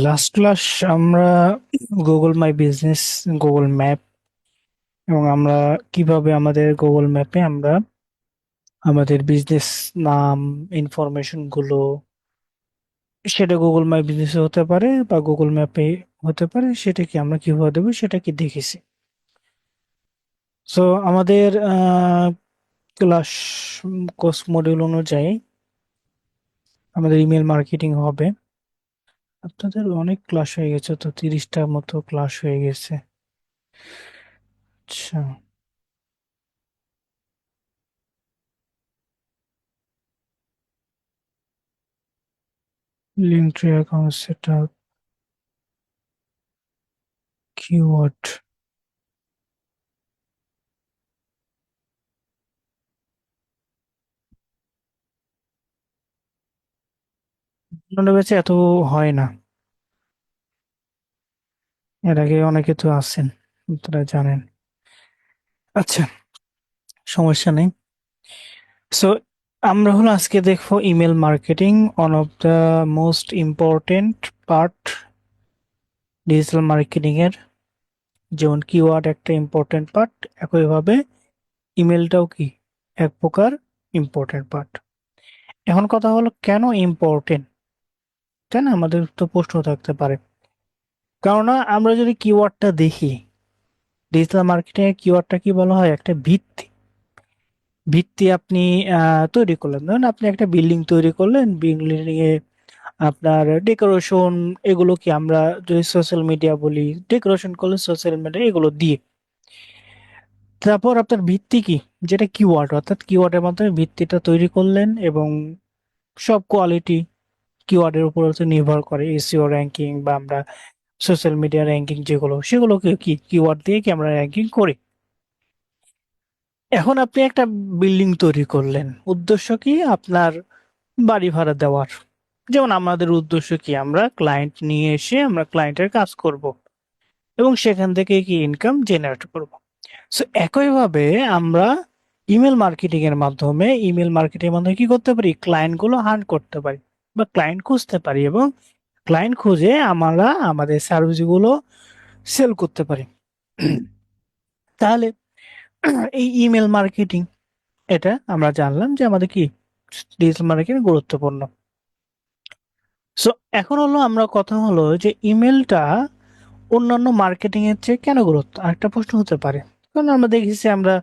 Last class আমরা Google my business, Google map এবং আমরা কিভাবে আমাদের গুগল ম্যাপে আমরা আমাদের বিজনেস নাম ইনফরমেশন গুলো, সেটা গুগল মাই বিজনেসে হতে পারে বা গুগল ম্যাপে হতে পারে, সেটা কি আমরা কিভাবে দেবো সেটা কি দেখেছি। সো আমাদের ক্লাস কোর্স মডিউল অনুযায়ী আমাদের ইমেল মার্কেটিং হবে। আপনাদের অনেক ক্লাস হয়ে গেছে, তো 30টা মতো ক্লাস হয়ে গেছে। আচ্ছা, link tree account set up, keyword. অন্যান্য ব্যাচে এত হয় না, এর আগে অনেকে তো আছেন, আপনারা জানেন। আচ্ছা, সমস্যা নেই। সো আমরা হলো আজকে দেখবো email marketing, one of the most important part digital marketing এর। যেমন কিওয়ার্ড একটা ইম্পর্টেন্ট পার্ট, একইভাবে ইমেলটাও কি এক প্রকার ইম্পর্টেন্ট পার্ট। এখন কথা হলো কেন ইম্পর্টেন্ট, তাই না? আমাদের তো প্রশ্ন থাকতে পারে। কেননা আমরা যদি কিওয়ার্ডটা দেখি, ডিজিটাল মার্কেটিং এর কিওয়ার্ডটা কি বলা হয়, একটা ভিত্তি। ভিত্তি আপনি তৈরি করলেন, ধরুন আপনি একটা বিল্ডিং তৈরি করলেন, বিল্ডিং এ আপনার ডেকোরেশন, এগুলো কি আমরা যদি সোশ্যাল মিডিয়া বলি, ডেকোরেশন করলেন সোশ্যাল মিডিয়া এগুলো দিয়ে। তারপর আপনার ভিত্তি কি, যেটা কিওয়ার্ড, অর্থাৎ কিওয়ার্ডের মাধ্যমে ভিত্তিটা তৈরি করলেন এবং সব কোয়ালিটি কিওয়ার্ডের উপর হচ্ছে নির্ভর করে, এসইও র্যাঙ্কিং বা আমরা সোশ্যাল মিডিয়া র্যাঙ্কিং যেগুলো, সেগুলোকে কি কিওয়ার্ড দিয়ে কি আমরা র্যাঙ্কিং করি। এখন আপনি একটা বিল্ডিং তৈরি করলেন, উদ্দেশ্য কি আপনার বাড়ি ভাড়া দেওয়ার। যেমন আমাদের উদ্দেশ্য কি, আমরা ক্লায়েন্ট নিয়ে এসে আমরা ক্লায়েন্টের কাজ করব এবং সেখান থেকে কি ইনকাম জেনারেট করব। সো একইভাবে আমরা ইমেল মার্কেটিং এর মাধ্যমে কি করতে পারি, ক্লায়েন্ট গুলো হান্ট করতে পারি বা ক্লায়েন্ট খুঁজতে পারি এবং ক্লায়েন্ট খুঁজে আমরা আমাদের সার্ভিস গুলো সেল করতে পারি। তাহলে এই ইমেল মার্কেটিং, এটা আমরা জানলাম যে আমাদের কি ডিজিটাল মার্কেটিং গুরুত্বপূর্ণ। সো এখন হলো আমরা কথা হলো যে ইমেলটা অন্যান্য মার্কেটিং এর চেয়ে কেন গুরুত্ব, আরেকটা প্রশ্ন হতে পারে। কারণ আমরা দেখেছি আমরা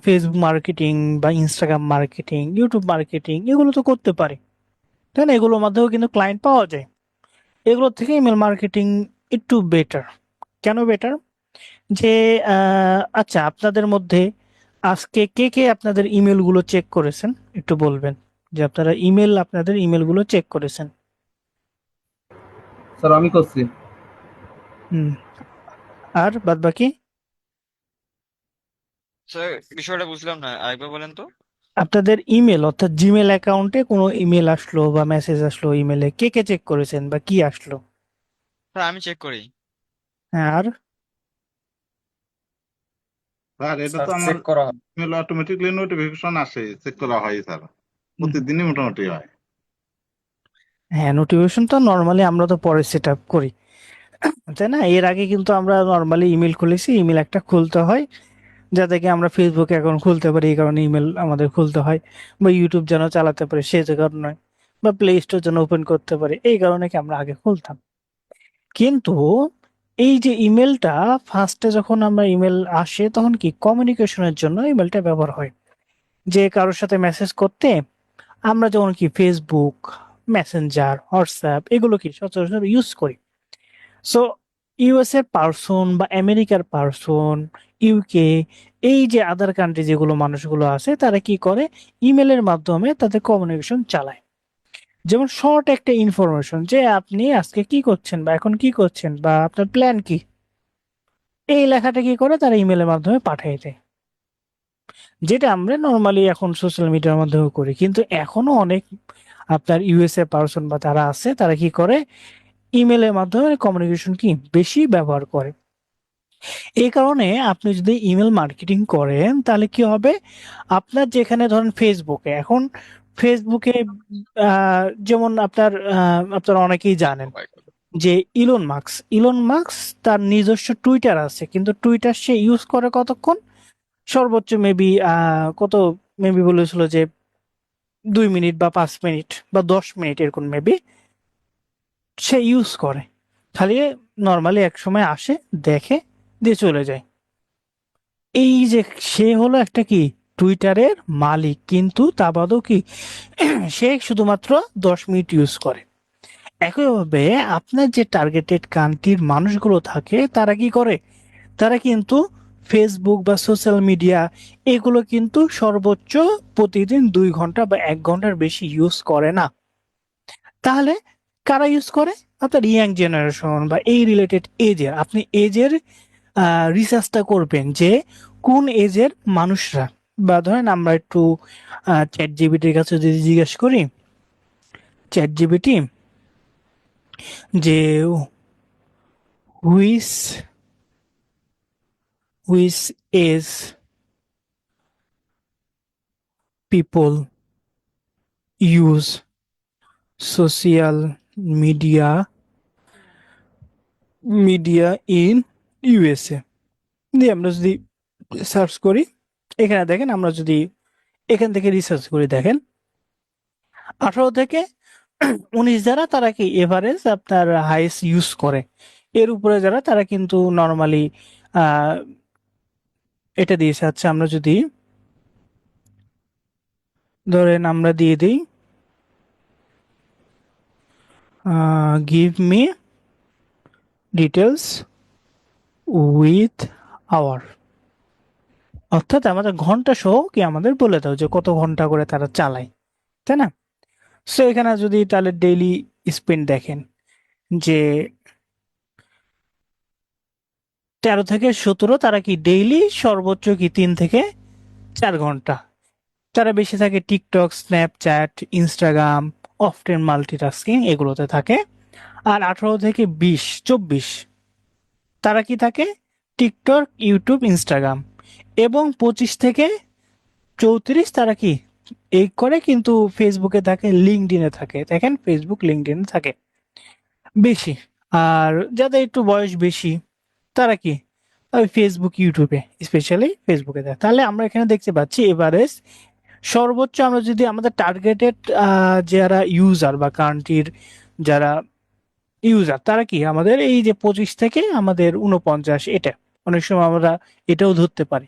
ফেসবুক মার্কেটিং বা ইনস্টাগ্রাম মার্কেটিং, ইউটিউব মার্কেটিং এগুলো তো করতে পারি, তাই না? এগুলোর মাধ্যমেও কিন্তু ক্লায়েন্ট পাওয়া যায়। এগুলোর থেকে ইমেল মার্কেটিং একটু বেটার। কেন বেটার? যে আচ্ছা, আপনাদের মধ্যে আজকে কে কে আপনাদের ইমেল গুলো চেক করেছেন, একটু বলবেন যে আপনারা আপনাদের ইমেল গুলো চেক করেছেন। স্যার আমি করছি। হুম, আর বাদ বাকি? স্যার, বিষয়টা বুঝলাম না, আরেকবার বলেন তো। আপনাদের ইমেল অর্থাৎ জিমেল অ্যাকাউন্টে কোনো ইমেল আসলো বা মেসেজ আসলো, ইমেলে কে কে চেক করেছেন বা কি আসলো? স্যার আমি চেক করি। হ্যাঁ, আর? স্যার এটা স্যার তো আমার চেক করা হয়। ইমেল অটোমেটিকলি নোটিফিকেশন আসে, চেক করা হয় স্যার, হুম, প্রতিদিনই মোটামুটি হয়। হ্যাঁ, নোটিফিকেশন তো নর্মালি আমরা তো পরে সেট আপ করি, তাই না? এর আগে কিন্তু আমরা নর্মালি ইমেল খুলেছি, ইমেল একটা খুলতে হয় যাতে কি আমরা ফেসবুক অ্যাকাউন্ট খুলতে পারি, এই কারণে ইমেল আমাদের খুলতে হয়, বা ইউটিউব যেন চালাতে পারি সেই কারণে, বা প্লে স্টোর যেন ওপেন করতে পারি এই কারণে কি আমরা আগে খুলতাম। কিন্তু এই যে ইমেলটা, ফার্স্টে যখন আমরা ইমেল আসে তখন কি কমিউনিকেশনের জন্য ইমেলটা ব্যবহার হয়। যে কারোর সাথে মেসেজ করতে আমরা যেমন কি ফেসবুক, মেসেঞ্জার, হোয়াটসঅ্যাপ এগুলো কি সচরাচর ইউজ করি। সো ইউএস এর পার্সন বা আমেরিকার পার্সন, ইউকে, এই যে আদার কান্ট্রি যেগুলো মানুষগুলো আছে তারা কি করে, ইমেলের মাধ্যমে তাদের কমিউনিকেশন চালায়। যেমন শর্ট একটা ইনফরমেশন যে আপনি আজকে কি করছেন বা এখন কি করছেন বা আপনার প্ল্যান কি, এই লেখাটা কি করে তারা ইমেলের মাধ্যমে পাঠিয়ে দেয়। যেটা আমরা নর্মালি এখন সোশ্যাল মিডিয়ার মাধ্যমে করি, কিন্তু এখনো অনেক আপনার ইউএসএ পার্সন বা তারা আছে, তারা কি করে ইমেলের মাধ্যমে কমিউনিকেশন কি বেশি ব্যবহার করে। এই কারণে আপনি যদি ইমেল মার্কেটিং করেন তাহলে কি হবে, আপনার যেখানে ধরেন ফেসবুকে এখন, ফেসবুকে যেমন আপনার আপনারা অনেকেই জানেন যে ইলন মাস্ক তার নিজস্ব টুইটার আছে, কিন্তু টুইটার সে ইউজ করে কতক্ষণ? সর্বোচ্চ মেবি কত, মেবি বলেছিল যে 2 মিনিট বা 5 মিনিট বা 10 মিনিট এরকম মেবি সে ইউজ করে। খালি নর্মালি এক সময় আসে, দেখে, দিয়ে চলে যায়। এই যে সে হলো একটা কি টুইটারের মালিক, কিন্তু তা বাদেও কি সে শুধুমাত্র 10 মিনিট ইউজ করে। একইভাবে আপনার যে টার্গেটেড কান্ট্রির মানুষগুলো থাকে তারা কি করে? তারা কিন্তু ফেসবুক বা সোশ্যাল মিডিয়া এগুলো কিন্তু সর্বোচ্চ প্রতিদিন 2 ঘন্টা বা 1 ঘন্টার বেশি ইউজ করে না। তাহলে কারা ইউজ করে? আপনার ইয়াং জেনারেশন বা এই রিলেটেড এজের, আপনি এজের রিসার্চটা করবেন যে কোন এজের মানুষরা, বা ধরেন আমরা একটু চ্যাট জিপিটির কাছে যদি জিজ্ঞেস করি, চ্যাট জিপিটি যে হুইস হুইস as people use social media media in USA, দিয়ে আমরা যদি সার্চ করি, এখানে দেখেন, আমরা যদি এখান থেকে রিসার্চ করি, দেখেন 18 থেকে 19 যারা, তারা কি এভারেজ আপনার হাইস্ট ইউজ করে। এর উপরে যারা, তারা কিন্তু নর্মালি এটা দিয়েছে। আচ্ছা, আমরা যদি ধরেন আমরা দিয়ে দিই give me details with our, অর্থাৎ আমাদের ঘন্টা সহ কি আমাদের বলে দাও যে কত ঘন্টা করে তারা চালায়, তাই না? সো এখানে যদি তাহলে ডেইলি স্পেন্ড দেখেন যে 13 থেকে 17, তারা কি ডেইলি সর্বোচ্চ কি 3 থেকে 4 ঘন্টা। তারা বেশি থাকে TikTok, Snapchat, Instagram, often multitasking এগুলোতে থাকে। আর 18 থেকে 20, 24 তারা কি থাকে? TikTok, YouTube, Instagram. এবং 25 থেকে 34 তারা কি এই করে, কিন্তু ফেসবুকে থাকে, লিঙ্কডইনে থাকে। দেখেন ফেসবুক, লিঙ্কডইনে থাকে বেশি। আর যাদের একটু বয়স বেশি তারা কি ওই ফেসবুক, ইউটিউবে, স্পেশালি ফেসবুকে দেয়। তাহলে আমরা এখানে দেখতে পাচ্ছি এভারেজ সর্বোচ্চ, আমরা যদি আমাদের টার্গেটেড যারা ইউজার বা কান্ট্রির যারা ইউজার, তারা কি আমাদের এই যে 25 থেকে আমাদের 49, এটা অনেক সময় আমরা এটাও ধরতে পারি।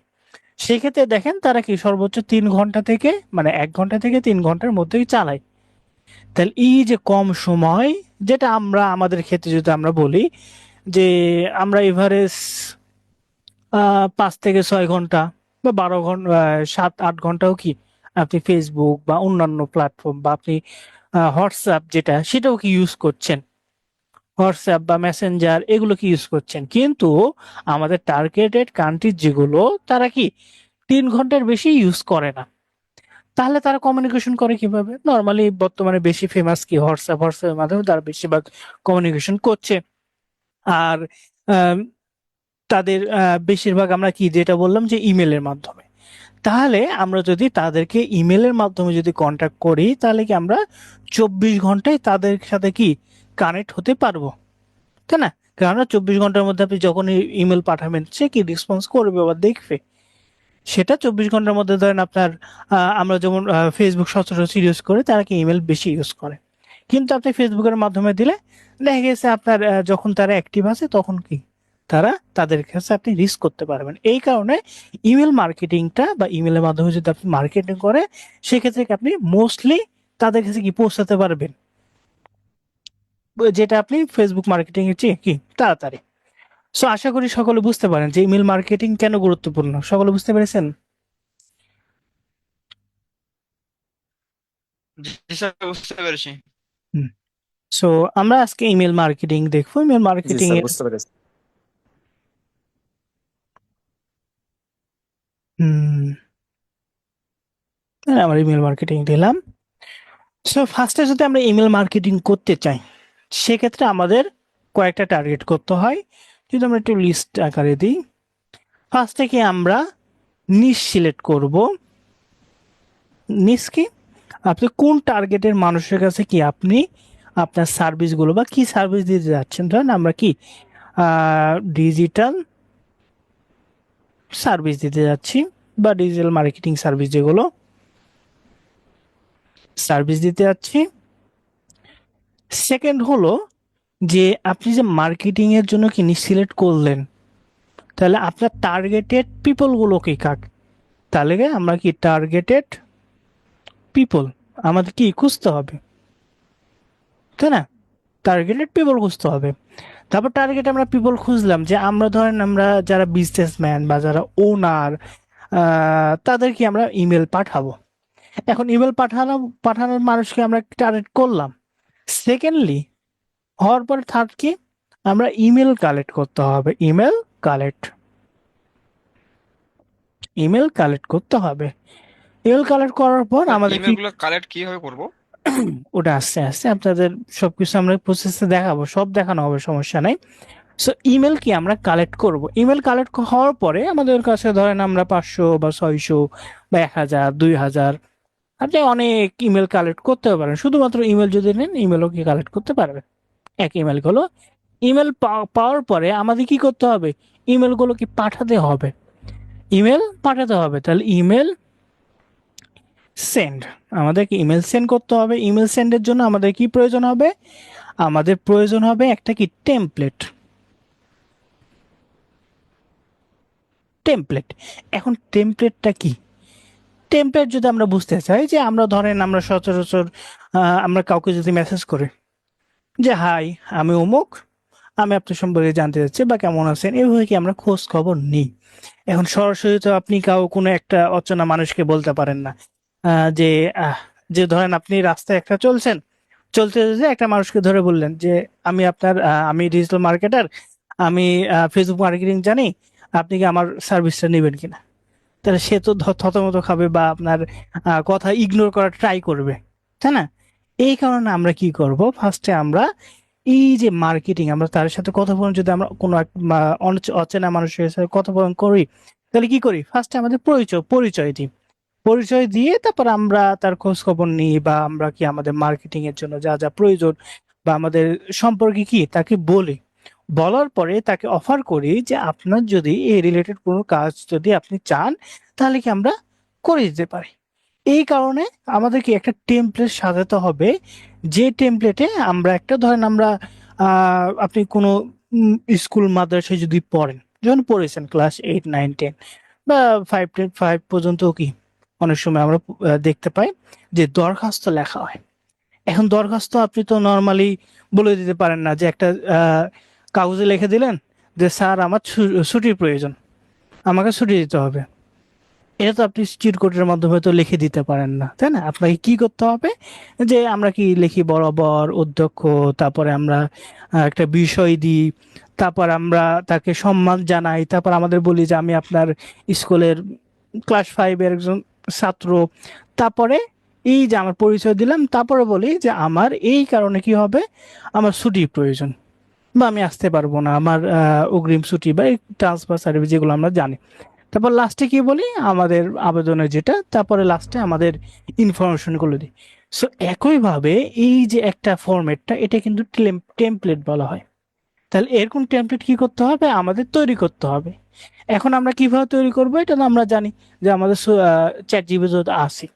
সেক্ষেত্রে দেখেন তারা কি সর্বোচ্চ 3 ঘন্টা থেকে, মানে 1 ঘন্টা থেকে 3 ঘন্টার মধ্যেই চালায়। তাহলে এই যে কম সময়, যেটা আমরা আমাদের ক্ষেত্রে যদি আমরা বলি যে আমরা এভারেজ 5 থেকে 6 ঘন্টা বা 12 ঘন্টা, 7-8 ঘন্টাও কি আপনি ফেসবুক বা অন্যান্য প্ল্যাটফর্ম বা আপনি হোয়াটসঅ্যাপ যেটা, সেটাও কি ইউজ করছেন, হোয়াটসঅ্যাপ বা মেসেঞ্জার এগুলো কি ইউজ করছেন। কিন্তু আমাদের টার্গেটেড কান্ট্রি যেগুলো, তারা কি 3 ঘন্টার বেশি ইউজ করে না। তাহলে তারা কমিউনিকেশন করে কিভাবে? নর্মালি বর্তমানে বেশি ফেমাস কি হোয়াটসঅ্যাপের মাধ্যমে তারা বেশিরভাগ কমিউনিকেশন করছে। আর আম, তাদের বেশিরভাগ আমরা কি যেটা বললাম যে ইমেলের মাধ্যমে। তাহলে আমরা যদি তাদেরকে ইমেলের মাধ্যমে যদি কন্ট্যাক্ট করি, তাহলে কি আমরা 24 ঘন্টায় তাদের সাথে কি কানেক্ট হতে পারবো, তাই না? কেননা 24 ঘন্টার মধ্যে আপনি যখন ইমেল পাঠাবেন, সে কি রেসপন্স করবে বা দেখবে, সেটা 24 ঘন্টার মধ্যে। ধরেন আপনার আমরা যেমন ফেসবুক সচরাচর ইউজ করে, তারা কি ইমেল বেশি ইউজ করে। কিন্তু আপনি ফেসবুকের মাধ্যমে দিলে দেখা গেছে আপনার যখন তারা অ্যাক্টিভ আছে তখন কি তারা, তাদের কাছে আপনি রিস্ক করতে পারবেন। এই কারণে ইমেল মার্কেটিংটা বা ইমেলের মাধ্যমে যদি আপনি মার্কেটিং করে, সেক্ষেত্রে কি আপনি মোস্টলি তাদের কাছে কি পৌঁছাতে পারবেন, যেটা আপনি ফেসবুক মার্কেটিং এর চেয়ে কি তাড়াতাড়ি। সো আশা করি সকলে বুঝতে পারেন যে ইমেল মার্কেটিং কেন গুরুত্বপূর্ণ। সকলে বুঝতে পেরেছেন? জি স্যার, বুঝতে পেরেছি। সো আমরা আজকে ইমেল মার্কেটিং দেখবো। ইমেল জি মার্কেটিং স্যার, এর বুঝতে পেরেছি। হুম, আমরা ইমেল মার্কেটিং দিলাম। সো ফার্স্টে যদি আমরা ইমেল মার্কেটিং করতে চাই, সেক্ষেত্রে আমাদের কয়েকটা টার্গেট করতে হয়। যদি আমরা একটু লিস্ট আকারে দিই, ফার্স্ট থেকে আমরা নিশ সিলেক্ট করব। নিশ কি, আপনি কোন টার্গেটের মানুষের কাছে কি আপনি আপনার সার্ভিসগুলো বা কি সার্ভিস দিতে যাচ্ছেন, ধরেন আমরা কি ডিজিটাল সার্ভিস দিতে যাচ্ছি বা ডিজিটাল মার্কেটিং সার্ভিস, যেগুলো সার্ভিস দিতে যাচ্ছি। সেকেন্ড হলো যে আপনি যে মার্কেটিং এর জন্য কি সিলেক্ট করলেন, তাহলে আপনার টার্গেটেড পিপল গুলো কি কাক, তাহলে আমরা কি টার্গেটেড পিপল আমাদের কি খুঁজতে হবে, তাই না? টার্গেটেড পিপল খুঁজতে হবে। তারপর টার্গেট আমরা পিপল খুঁজলাম, যে আমরা ধরেন আমরা যারা বিজনেসম্যান বা যারা ওনার, তাদেরকে আমরা ইমেল পাঠাবো। এখন ইমেল পাঠানোর মানুষকে আমরা টার্গেট করলাম। সেকেন্ডলি হওয়ার পর থার্ড কি, আমরা ইমেল কালেক্ট করতে হবে। ইমেল কালেক্ট করতে হবে। ইমেল কালেক্ট করার পর আমাদের কি, ইমেল গুলো কালেক্ট কিভাবে করব? ওটা আস্তে আস্তে আপনাদের সবকিছু আমরা প্রসেসে দেখাবো, সব দেখানো হবে, সমস্যা নাই। সো ইমেল কি আমরা কালেক্ট করব। ইমেল কালেক্ট হওয়ার পরে আমাদের কাছে ধরেন আমরা 500 বা 600 বা 1000 2000, আপনি অনেক ইমেল কালেক্ট করতে পারেন। শুধুমাত্র ইমেল যদি নেন, ইমেলও কি কালেক্ট করতে পারবেন। এক ইমেল হলো। ইমেল পাওয়ার পরে আমাদের কি করতে হবে, ইমেলগুলো কি পাঠাতে হবে। ইমেল পাঠাতে হবে, তাহলে ইমেল সেন্ড, আমাদেরকে ইমেল সেন্ড করতে হবে। ইমেল সেন্ডের জন্য আমাদের কি প্রয়োজন হবে, আমাদের প্রয়োজন হবে একটা কি টেমপ্লেট। টেমপ্লেট এখন টেমপ্লেটটা কি, টেমপ্লেট যদি আমরা বুঝতে চাই, যে আমরা ধরেন আমরা সচরাচর আমরা কাউকে যদি মেসেজ করি যে হাই আমি অমুক, আমি আপনার সম্পর্কে জানতে চাচ্ছি বা কেমন আছেন, এইভাবে কি আমরা খোঁজ খবর নিই। এখন সরাসরি তো আপনি কোনো একটা অচেনা মানুষকে বলতে পারেন না যে যে ধরেন আপনি রাস্তায় একটা চলছেন, চলতে চলতে একটা মানুষকে ধরে বললেন যে আমি ডিজিটাল মার্কেটার, আমি ফেসবুক মার্কেটিং জানি, আপনি কি আমার সার্ভিসটা নেবেন কিনা। তাহলে সে তো থতমত খাবে বা আপনার কথা ইগনোর করার ট্রাই করবে, তাই না? এই কারণে আমরা কি করব, ফার্স্টে আমরা এই যে মার্কেটিং, আমরা তার সাথে কথোপকথন, যদি আমরা কোনো এক অচেনা মানুষের সাথে কথোপকথন করি, তাহলে কি করি, ফার্স্টে আমাদের পরিচয় দিই। পরিচয় দিয়ে তারপর আমরা তার খোঁজ খবর নিই, বা আমরা কি আমাদের মার্কেটিং এর জন্য যা যা প্রয়োজন বা আমাদের সম্পর্কে কি তাকে বলি। বলার পরে তাকে অফার করি যে আপনার যদি এই রিলেটেড কোনো কাজ যদি আপনি চান, তাহলে কি আমরা করে দিতে পারি। এই কারণে আমাদের কি একটা টেমপ্লেট সাজাতে হবে, যে টেমপ্লেটে আমরা একটা ধরেন আমরা আপনি কোনো স্কুল মাদ্রাসায় যদি পড়েন, যখন পড়েছেন ক্লাস 8 9 10 বা 5 পর্যন্ত, কি অনেক সময় আমরা দেখতে পাই যে দরখাস্ত লেখা হয়। এখন দরখাস্ত আপনি তো নর্মালি বলে দিতে পারেন না, যে একটা কাগজে লিখে দিলেন যে স্যার আমার ছুটির প্রয়োজন, আমাকে ছুটি দিতে হবে। এটা তো আপনি চিরকুটের মাধ্যমে তো লিখে দিতে পারেন না, তাই না? আপনাকে কি করতে হবে, যে আমরা কি লিখি বরাবর অধ্যক্ষ, তারপরে আমরা একটা বিষয় দিই, তারপর আমরা তাকে সম্মান জানাই, তারপর আমাদের বলি যে আমি আপনার স্কুলের ক্লাস 5 এর একজন ছাত্র। তারপরে এই যে আমার পরিচয় দিলাম, তারপরে বলি যে আমার এই কারণে কি হবে, আমার ছুটির প্রয়োজন বা আমি আসতে পারবো না, আমার অগ্রিম ছুটি বা ট্রান্সফার সার্টিফিকেট, যেগুলো আমরা জানি। তারপর লাস্টে কি বলি, আমাদের আবেদনের যেটা, তারপরে লাস্টে আমাদের ইনফরমেশন গুলো দিই। সো একইভাবে এই যে একটা ফরম্যাটটা, এটা কিন্তু টেমপ্লেট বলা হয়। তাহলে এরকম টেমপ্লেট কি করতে হবে, আমাদের তৈরি করতে হবে। এখন আমরা কিভাবে তৈরি করব, এটা তো আমরা জানি যে আমাদের চ্যাট জিপিটি আছে।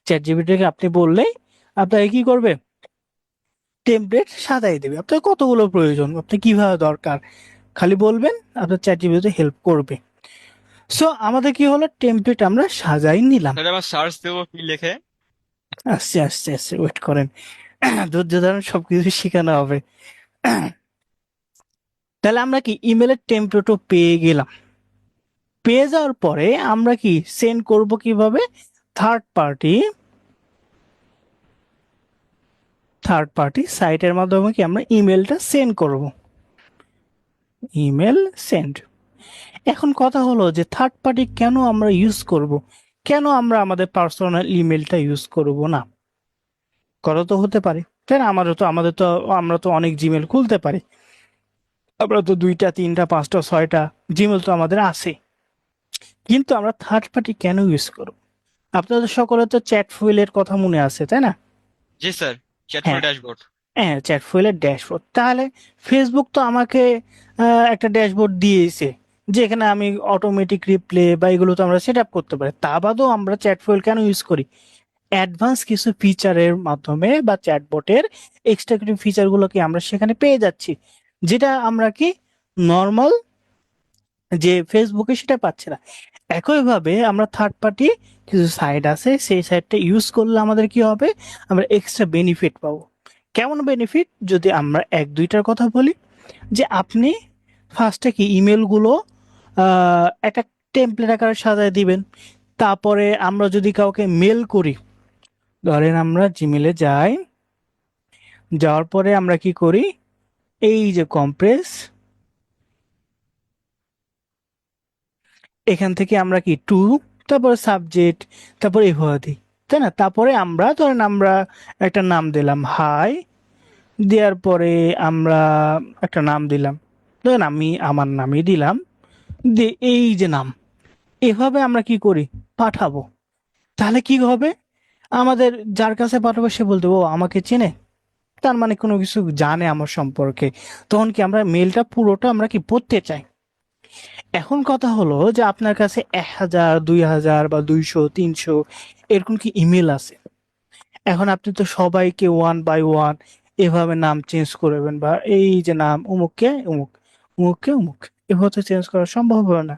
চ্যাট জিপিটিকে আপনি বললেই আপনাকে কি করবে, টেমপ্লেট সাজাই দেবে। আপনার কতগুলো প্রয়োজন, আপনি কিভাবে দরকার, খালি বলবেন, আপনার চ্যাট জিপিটি হেল্প করবে। সো আমাদের কি হলো, টেমপ্লেট আমরা সাজাই নিলাম। তাহলে আমার সার্চ দেবো কি লিখে? আস্তে আস্তে আস্তে ওয়েট করেন, ধৈর্য ধরেন, সবকিছু শেখানো হবে। তাহলে আমরা কি ইমেলের টেমপ্লেটও পেয়ে গেলাম। পেয়ে যাওয়ার পরে আমরা কি সেন্ড করব কিভাবে, থার্ড পার্টি সাইটের মাধ্যমে কি আমরা ইমেলটা সেন্ড করব। Email send. এখন কথা হলো যে থার্ড পার্টি কেন আমরা ইউজ করব, কেন আমরা আমাদের পার্সোনাল ইমেলটা ইউজ করব না। করা তো হতে পারে, তাই না? আমরা তো অনেক জিমেল খুলতে পারি, আমরা তো 2টা 3টা 5টা 6টা জিমেল তো আমাদের আছে। কিন্তু আমরা থার্ড পার্টি কেন ইউজ করব, আপনাদের সকলে তো চ্যাট ফুয়েলের কথা মনে আছে, তাই না? জি স্যার, চ্যাট হ্যাঁ, ফুল ড্যাশবোর্ড। হ্যাঁ, চ্যাট ফুয়েলের ড্যাশবোর্ড। তাহলে ফেসবুক তো আমাকে একটা ড্যাশবোর্ড দিয়েছে, যেখানে আমি অটোমেটিক রিপ্লে বা এগুলো তো আমরা সেট আপ করতে পারি। তা বাদেও আমরা চ্যাট ফুয়েল কেন ইউজ করি? অ্যাডভান্স কিছু ফিচারের মাধ্যমে বা চ্যাটবটের এক্সট্রা কিছু ফিচারগুলোকে আমরা সেখানে পেয়ে যাচ্ছি, যেটা আমরা কি নর্মাল যে ফেসবুকে সেটা পাচ্ছি না। একইভাবে আমরা থার্ড পার্টি কিছু সাইট আছে, সেই সাইটটা ইউজ করলে আমাদের কি হবে? আমরা এক্সট্রা বেনিফিট পাবো। কেমন বেনিফিট? যদি আমরা এক দুইটার কথা বলি, যে আপনি ফার্স্টে কি ইমেলগুলো একটা টেমপ্লেট আকারে সাজায় দিবেন। তারপরে আমরা যদি কাউকে মেল করি, ধরেন আমরা জিমেলে যাই, যাওয়ার পরে আমরা কি করি, এই যে কম্প্রেস, এখান থেকে আমরা কি টু, তারপরে সাবজেক্ট, তারপরে এভাবে দিই, তাই না? তারপরে আমরা ধরেন আমরা একটা নাম দিলাম হাই, দেওয়ার পরে আমরা একটা নাম দিলাম, ধরেন আমি আমার নামই দিলাম, দিয়ে এই যে নাম, এভাবে আমরা কি করি, পাঠাবো। তাহলে কি হবে? আমাদের যার কাছে পাঠাবো সে বলতে ও আমাকে চেনে, তার মানে কোনো কিছু জানে আমার সম্পর্কে। তখন কি আমরা মেলটা পুরোটা আমরা কি পড়তে চাই। এখন কথা হলো যে আপনার কাছে 1000 2000 বা 200 300 এরকম কি ইমেল আছে। এখন আপনি তো সবাইকে ওয়ান বাই ওয়ান এভাবে নাম চেঞ্জ করবেন, বা এই যে নাম অমুককে অমুক, অমুককে অমুক, এভাবে তো চেঞ্জ করা সম্ভব হবে না।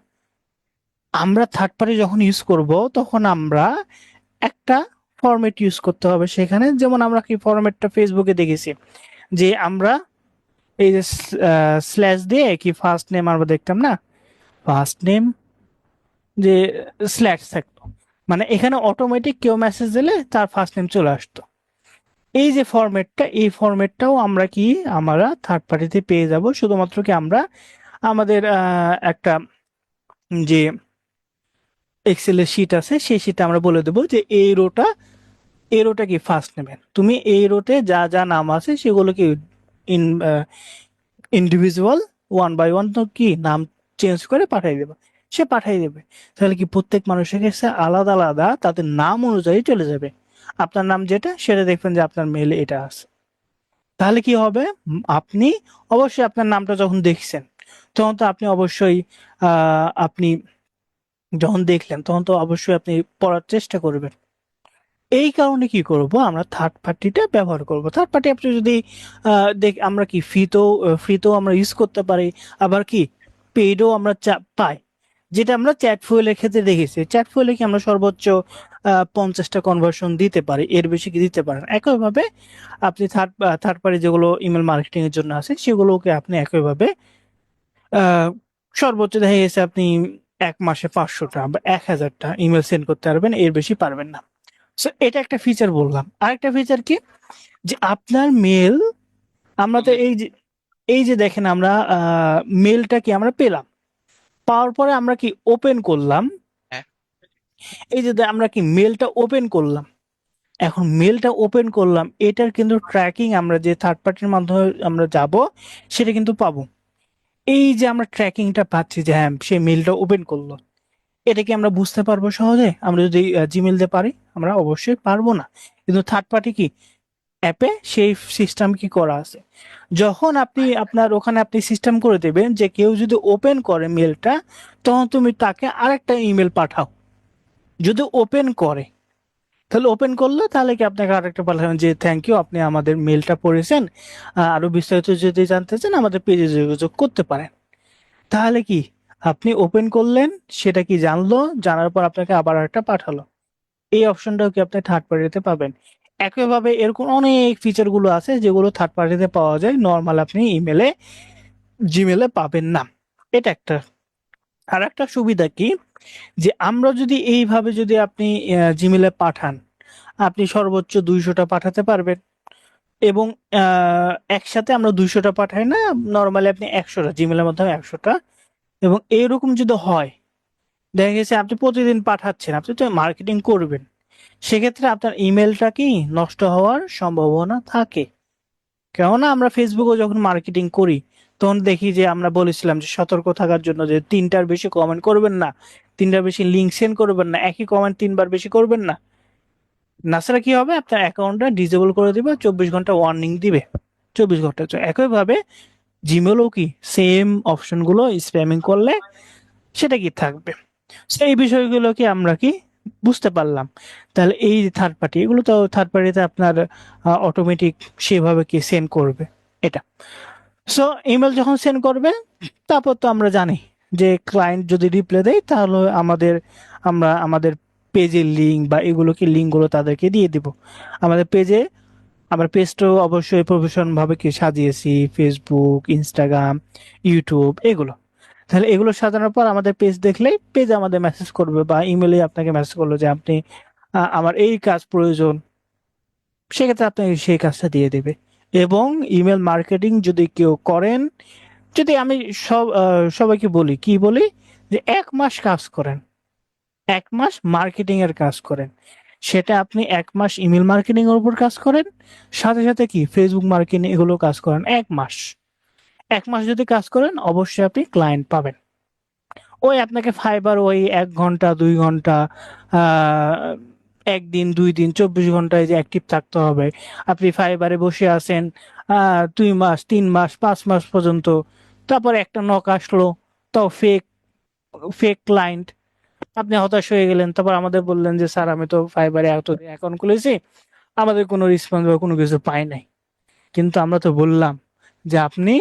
আমরা থার্ড পার্টি যখন ইউজ করব, তখন আমরা একটা ফরম্যাট ইউজ করতে হবে সেখানে। যেমন আমরা কি ফরম্যাটটা ফেসবুকে দেখেছি, যে আমরা এই যে স্ল্যাশ দিয়ে কি ফার্স্ট নেম আমরা দেখতাম না, ফার্স্ট নেম যে স্ল্যাশ থাকতো, মানে এখানে অটোমেটিক কেউ মেসেজ দিলে তার ফার্স্ট নেম চলে আসতো। এই যে ফরম্যাটটা, এই ফরম্যাটটাও আমরা কি আমরা থার্ড পার্টিতে পেয়ে যাব, শুধুমাত্র কি আমরা আমাদের একটা যে এক্সেলের শিট আছে সেই শিটে আমরা বলে দেবো যে এই রোটা কি ফার্স্ট নেমের, তুমি এই রোতে যা যা নাম আছে সেগুলো কি in individual one by one তো কি নাম চেঞ্জ করে পাঠিয়ে দেবে, সে পাঠিয়ে দেবে। তাহলে কি প্রত্যেক মানুষের কাছে আলাদা আলাদা তাদের নাম অনুযায়ী চলে যাবে। আপনার নাম যেটা সেটা দেখবেন যে আপনার মেলে এটা আছে। তাহলে কি হবে? আপনি অবশ্যই আপনার নামটা যখন দেখছেন, তখন তো আপনি অবশ্যই আপনি যখন দেখলেন তখন তো অবশ্যই আপনি পড়ার চেষ্টা করবেন। এই কারণে কি করব, আমরা থার্ড পার্টিটা ব্যবহার করব। থার্ড পার্টি আপনি যদি দেখ, আমরা কি ফ্রিতেও আমরা ইউজ করতে পারি, আবার কি পেইডও আমরা পাই। যেটা আমরা চ্যাট ফুয়েলের ক্ষেত্রে দেখেছি, চ্যাট ফুয়েলে কি আমরা সর্বোচ্চ 50টা কনভার্সন দিতে পারি, এর বেশি কি দিতে পারেন। একইভাবে আপনি থার্ড পার্টি যেগুলো ইমেল মার্কেটিং এর জন্য আছে সেগুলোকে আপনি একইভাবে আহ, সর্বোচ্চ দেখা গেছে আপনি এক মাসে 500টা বা 1000টা ইমেল সেন্ড করতে পারবেন, এর বেশি পারবেন না। সো এটা একটা ফিচার বললাম। আরেকটা ফিচার কি, যে আপনার মেল, আমরা তো এই যে দেখেন আমরা মেলটা কি আমরা পেলাম, পাওয়ার পরে আমরা কি ওপেন করলাম, হ্যাঁ। এই যে আমরা কি মেলটা ওপেন করলাম, এখন মেলটা ওপেন করলাম, এটার কিন্তু ট্র্যাকিং আমরা যে থার্ড পার্টির মাধ্যমে আমরা যাব সেটা কিন্তু পাবো। এই যে আমরা ট্র্যাকিংটা পাচ্ছি যে হ্যাঁ সে মেলটা ওপেন করলো, এটা কি আমরা বুঝতে পারবো সহজে? আমরা যদি জিমেল দিয়ে পারি? আমরা অবশ্যই পারবো না। কিন্তু থার্ড পার্টি কি অ্যাপে সেই সিস্টেম কি করা আছে। যখন আপনি আপনার ওখানে আপনি সিস্টেম করে দেবেন যে কেউ যদি ওপেন করে মেলটা, তখন তুমি তাকে আরেকটা ইমেল পাঠাও। যদি ওপেন করে, তাহলে ওপেন করলো, তাহলে কি আপনাকে আরেকটা পাঠাবেন যে থ্যাংক ইউ, আপনি আমাদের মেলটা পড়েছেন, আরো বিস্তারিত যদি জানতে চান আমাদের পেজে যোগাযোগ করতে পারেন। তাহলে কি আপনি ওপেন করলেন, সেটা কি জানলো, জানার পর আপনাকে আবার একটা পাঠালো। এই অপশনটাও কি আপনি থার্ড পার্টিতে পাবেন। একইভাবে এরকম অনেক ফিচার গুলো আছে যেগুলো থার্ড পার্টিতে পাওয়া যায়, নর্মাল আপনি জিমেলে পাবেন না। এটা একটা। আর একটা সুবিধা কি, যে আমরা যদি এইভাবে যদি আপনি জিমেলে পাঠান, আপনি সর্বোচ্চ 200টা পাঠাতে পারবেন। এবং একসাথে আমরা 200টা পাঠাই না, নর্মালি আপনি 100টা জিমেলের মাধ্যমে 100টা। এবং এরকম যদি হয়, দেখা গেছে আপনি প্রতিদিন পাঠাচ্ছেন, আপনি তো মার্কেটিং করবেন, সেক্ষেত্রে আপনার ইমেলটা কি নষ্ট হওয়ার সম্ভাবনা থাকে। কেননা আমরা ফেসবুকে যখন মার্কেটিং করি, তখন দেখি যে আমরা বলেছিলাম যে সতর্ক থাকার জন্য যে 3টার বেশি কমেন্ট করবেন না, 3টার বেশি লিঙ্ক সেন্ড করবেন না, একই কমেন্ট 3বার বেশি করবেন না। নাছাড়া কি হবে, আপনার অ্যাকাউন্টটা ডিসেবল করে দিবে, 24 ঘন্টা ওয়ার্নিং দিবে। 24 ঘন্টার জন্য। একইভাবে জিমেলও কি সেম অপশনগুলো স্প্যামিং করলে সেটা কি থাকবে। তো এই বিষয়গুলো কি আমরা কি বুঝতে পারলাম। তাহলে এই থার্ড পার্টি, এগুলো তো থার্ড পার্টিতে আপনার অটোমেটিক সেভাবে কি সেন্ড করবে এটা। সো ইমেল যখন সেন্ড করবে, তারপর তো আমরা জানি যে ক্লায়েন্ট যদি রিপ্লাই দেয় তাহলে আমরা আমাদের পেজের লিঙ্ক বা এগুলো কি লিঙ্কগুলো তাদেরকে দিয়ে দিব আমাদের পেজে। আমরা পেজটাও অবশ্যই প্রফেশনাল ভাবে কি সাজিয়েছি, ফেসবুক, ইনস্টাগ্রাম, ইউটিউব এগুলো। তাহলে এগুলো সাজানোর পর আমাদের পেজ দেখলেই পেজ আমাদের মেসেজ করবে বা ইমেলে আপনাকে মেসেজ করলো যে আপনি আমার এই কাজ প্রয়োজন, সেক্ষেত্রে আপনাকে সেই কাজটা দিয়ে দেবে। এবং ইমেল মার্কেটিং যদি কেউ করেন, যদি আমি সবাইকে বলি কি বলি, যে 1 মাস কাজ করেন, 1 মাস মার্কেটিং এর কাজ করেন, সেটা আপনি 1 মাস ইমেল মার্কেটিং এর উপর কাজ করেন, সাথে সাথে কি ফেসবুক মার্কেটিং এগুলো কাজ করেন 1 মাস, 1 মাস যদি কাজ করেন অবশ্যই আপনি ক্লায়েন্ট পাবেন। ওই আপনাকে ফাইবার ওই 1 ঘন্টা 2 ঘন্টা একদিন 2 দিন 24 ঘন্টায় যে অ্যাক্টিভ থাকতে হবে, আপনি ফাইবারে বসে আছেন 2 মাস 3 মাস 5 মাস পর্যন্ত, তারপর একটা নক আসলো, তাও ফেক ফেক ক্লায়েন্ট, আপনি হতাশ হয়ে গেলেন, তারপর আমাদের বললেন যে স্যার আমি তো ফাইবারে এত অ্যাকাউন্ট খুলেছি, আমাদের কোনো রেসপন্স বা কোনো কিছু পাই নাই। কিন্তু আমরা তো বললাম যে আপনি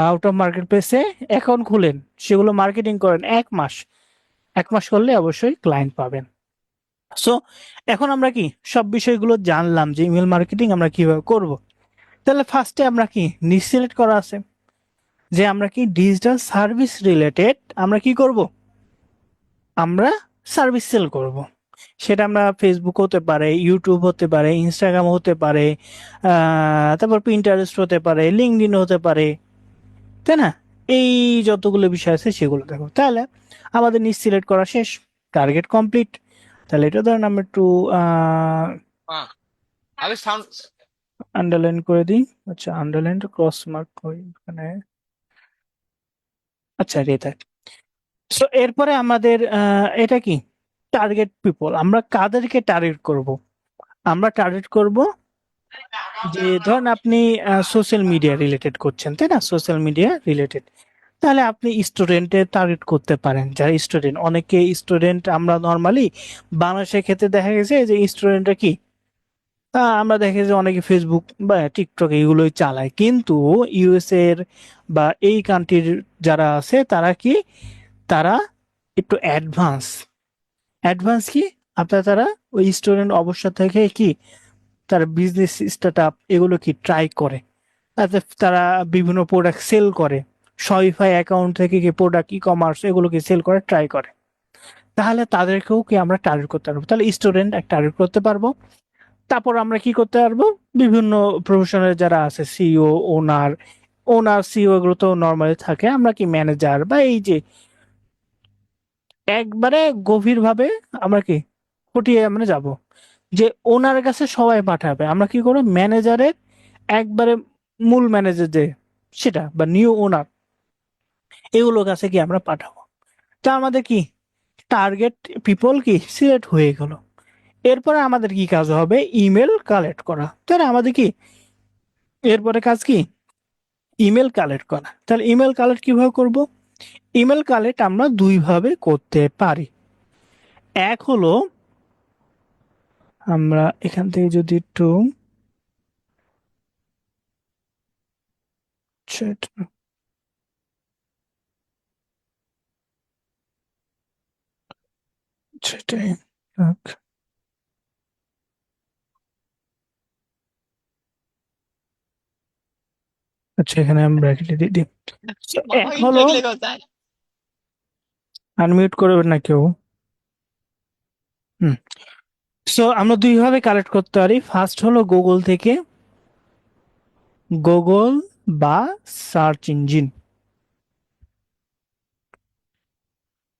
আউট অফ মার্কেট প্লেসে অ্যাকাউন্ট খুলেন, সেগুলো মার্কেটিং করেন 1 মাস, 1 মাস করলে অবশ্যই ক্লায়েন্ট পাবেন। সো এখন আমরা কি সব বিষয়গুলো জানলাম যে ইমেল মার্কেটিং আমরা কিভাবে করব। তাহলে ফার্স্টে আমরা কি সিলেক্ট করা আছে যে আমরা কি ডিজিটাল সার্ভিস রিলেটেড আমরা কি করব, আমরা সার্ভিস সেল করব। সেটা আমরা ফেসবুক হতে পারে, ইউটিউব হতে পারে, ইনস্টাগ্রাম হতে পারে, তারপর পিন্টারেস্ট হতে পারে, লিঙ্কডইন হতে পারে, তাই না? এই যতগুলো বিষয় আছে সেগুলো দেখো। তাহলে আমাদের সিলেক্ট করা শেষ, টার্গেট কমপ্লিট। তাহলে এটা ধরেন আমরা একটু আরে সাউন্ড আন্ডারলাইন করে দিই। আচ্ছা, আন্ডারলাইন ক্রস মার্ক করি এখানে। আচ্ছা, এটা। সো এরপরে আমাদের এটা কি টার্গেট পিপল, আমরা কাদেরকে টার্গেট করব। আমরা টার্গেট করব যে ধরেন আপনি সোশ্যাল মিডিয়া রিলেটেড করছেন, তাই না? সোশ্যাল মিডিয়া রিলেটেড, তাহলে আপনি স্টুডেন্টের টার্গেট করতে পারেন। যারা স্টুডেন্ট, অনেকে স্টুডেন্ট আমরা নর্মালি বাংলাদেশের ক্ষেত্রে দেখা গেছে যে স্টুডেন্টরা কি আমরা দেখি যে অনেকে ফেসবুক বা টিকটক এগুলোই চালায়, কিন্তু ইউএস এর বা এই কান্ট্রির যারা আছে তারা কি, তারা একটু অ্যাডভান্স। অ্যাডভান্স কি, আপনার তারা ওই স্টুডেন্ট অবস্থা থেকে কি তারা বিজনেস স্টার্ট আপ এগুলো কি ট্রাই করে, তাতে তারা বিভিন্ন প্রোডাক্ট সেল করে, শপিফাই অ্যাকাউন্ট থেকে কি প্রোডাক্ট ই কমার্স এগুলোকে সেল করে ট্রাই করে। তাহলে তাদেরকেও কি আমরা টার্গেট করতে পারবো, তাহলে স্টুডেন্ট একটা টার্গেট করতে পারবো। তারপর আমরা কি করতে পারবো, বিভিন্ন প্রফেশনের যারা আছে সিইও, ওনার সিইও এগুলো তো নর্মালি থাকে, আমরা কি ম্যানেজার বা এই যে একবারে গভীর ভাবে আমরা কি খুঁটিয়ে আমরা যাব যে ওনার কাছে সবাই পাঠাবে, আমরা কি করবো ম্যানেজারের একবারে মূল ম্যানেজার যে সেটা বা নিউ ওনার এগুলোর কাছে কি আমরা পাঠাবো। তা আমাদের কি টার্গেট পিপল কি সিলেক্ট হয়ে গেল। এরপরে আমাদের কি কাজ হবে, ইমেল কালেক্ট করা। তাহলে আমাদের কি এরপরে কাজ কি ইমেল কালেক্ট করা। তাহলে ইমেল কালেক্ট কিভাবে করব, ইমেল কালেক্ট আমরা দুই ভাবে করতে পারি। এক হলো আমরা এখান থেকে যদি একটু সেটাই থাক। আচ্ছা, এখানে আমি ব্র্যাকেটে দিয়ে দিই। So, এক হলো আনমিউট করবেন না কেউ। হুম। সো আমরা দুই ভাবে কালেক্ট করতে পারি। ফার্স্ট হলো গুগল থেকে, গুগল বা search engine,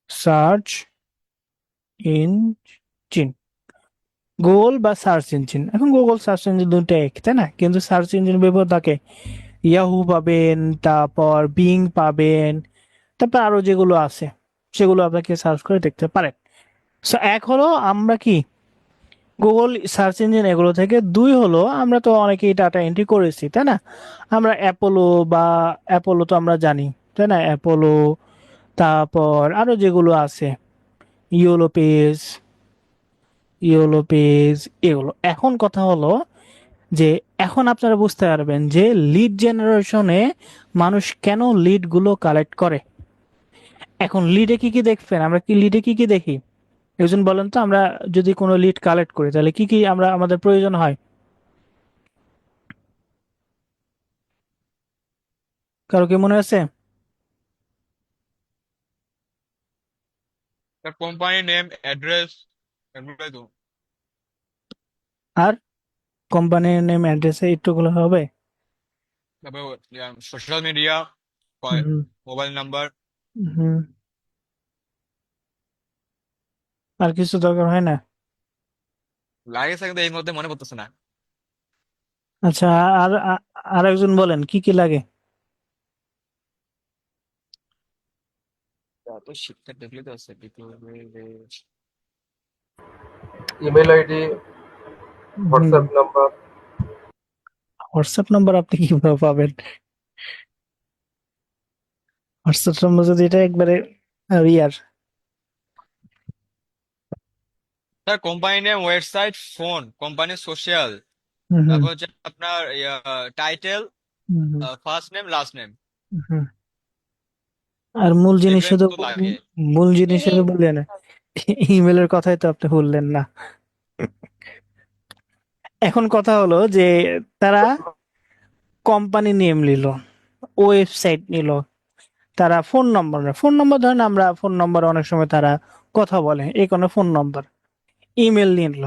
search engine, Google বা সার্চ ইঞ্জিন। এখন গুগল সার্চ ইঞ্জিন দুটো এক, তাই না? কিন্তু সার্চ ইঞ্জিন ব্যবহার থাকে ইয়াহু পাবেন, তারপর বিং পাবেন, তারপর আরো যেগুলো আছে সেগুলো আপনাকে সার্চ করে দেখতে পারেন। সো এক হলো আমরা কি গুগল সার্চ ইঞ্জিন এগুলো থেকে। দুই হলো আমরা তো অনেকেই ডাটা এন্ট্রি করেছি, তাই না? আমরা অ্যাপোলো বা অ্যাপোলো তো আমরা জানি, তাই না? অ্যাপোলো, তারপর আরো যেগুলো আছে, ইয়োলো পেজ, ইয়োলো পেজ, এগুলো। এখন কথা হলো যে এখন আপনারা বুঝতে পারবেন যে লিড জেনারেশনে মানুষ কেন লিড গুলো কালেক্ট করে। এখন লিডে কি কি দেখবেন, আমরা কি লিডে কি কি দেখি? একজন বলেন তো, আমরা যদি কোনো লিড কালেক্ট করি তাহলে কি কি আমরা আমাদের প্রয়োজন হয়? কারো কি মনে আছে? তার কোম্পানি নেম, অ্যাড্রেস, এগুলোই তো। আর কোম্পানির নেম, অ্যাড্রেস, এইটুকুলো হবে? তারপর সোশ্যাল মিডিয়া, হুম। Mobile number. হুম। আর কিছু দরকার হয় না? লাগে কিন্তু এই মধ্যে মনে পড়তেছে না। আচ্ছা, আর আর একজন বলেন কি কি লাগে? তো শিক্ষা দেখলে তো আছে ইমেল আইডি, হুম। WhatsApp number. হোয়াটসঅ্যাপ নাম্বার আপনি কিভাবে পাবেন? হোয়াটসঅ্যাপ নাম্বার যদি এটা একবারে ইয়ার। তার company name, website, phone, company social, হুম। হুম। তারপর হচ্ছে আপনার টাইটেল, হুম। First name, last name. হুম। আর মূল জিনিস এগুলো শুধু, তো লাগে। মূল জিনিস শুধু বললেন, ইমেলের কথাই তো আপনি বললেন না। এখন কথা হলো যে তারা কোম্পানি নেম নিল, ওয়েবসাইট নিল, তারা ফোন নম্বর, ফোন নম্বর ধরেন, আমরা ফোন নম্বর অনেক সময় তারা কথা বলে, এই কোনো ফোন নম্বর, ইমেল নিল,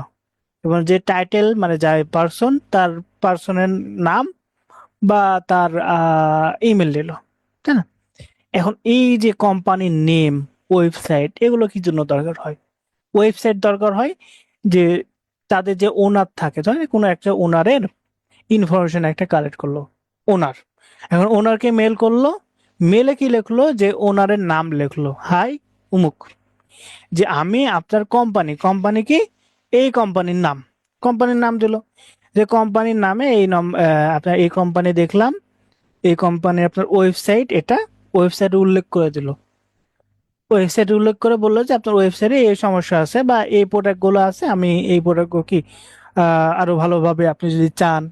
এবং যে টাইটেল মানে যার পার্সন, তার পার্সনের নাম বা তার ইমেল নিল, তাই না? এখন এই যে কোম্পানির নেম, ওয়েবসাইট, এগুলো কি জন্য দরকার হয়? ওয়েবসাইট দরকার হয় যে তাদের যে ওনার থাকে, ধরেন কোনো একটা ওনারের ইনফরমেশন একটা কালেক্ট করলো, ওনার। এখন ওনারকে মেল করলো, মেলে কি লিখলো, যে ওনারের নাম লিখলো, হাই উমুক, যে আমি আপনার কোম্পানি, কোম্পানি কি, এই কোম্পানির নাম, কোম্পানির নাম দিল, যে কোম্পানির নামে এই আপনার এই কোম্পানি দেখলাম, এই কোম্পানির আপনার ওয়েবসাইট এটা, ওয়েবসাইট উল্লেখ করে দিল, ওয়েবসাইট উল্লেখ করে বললো যে আপনার ওয়েবসাইটে এই সমস্যা আছে বা এই প্রোডাক্ট গুলো আছে, আমি এই প্রোডাক্ট কি আরো ভালোভাবে আপনি যদি চান,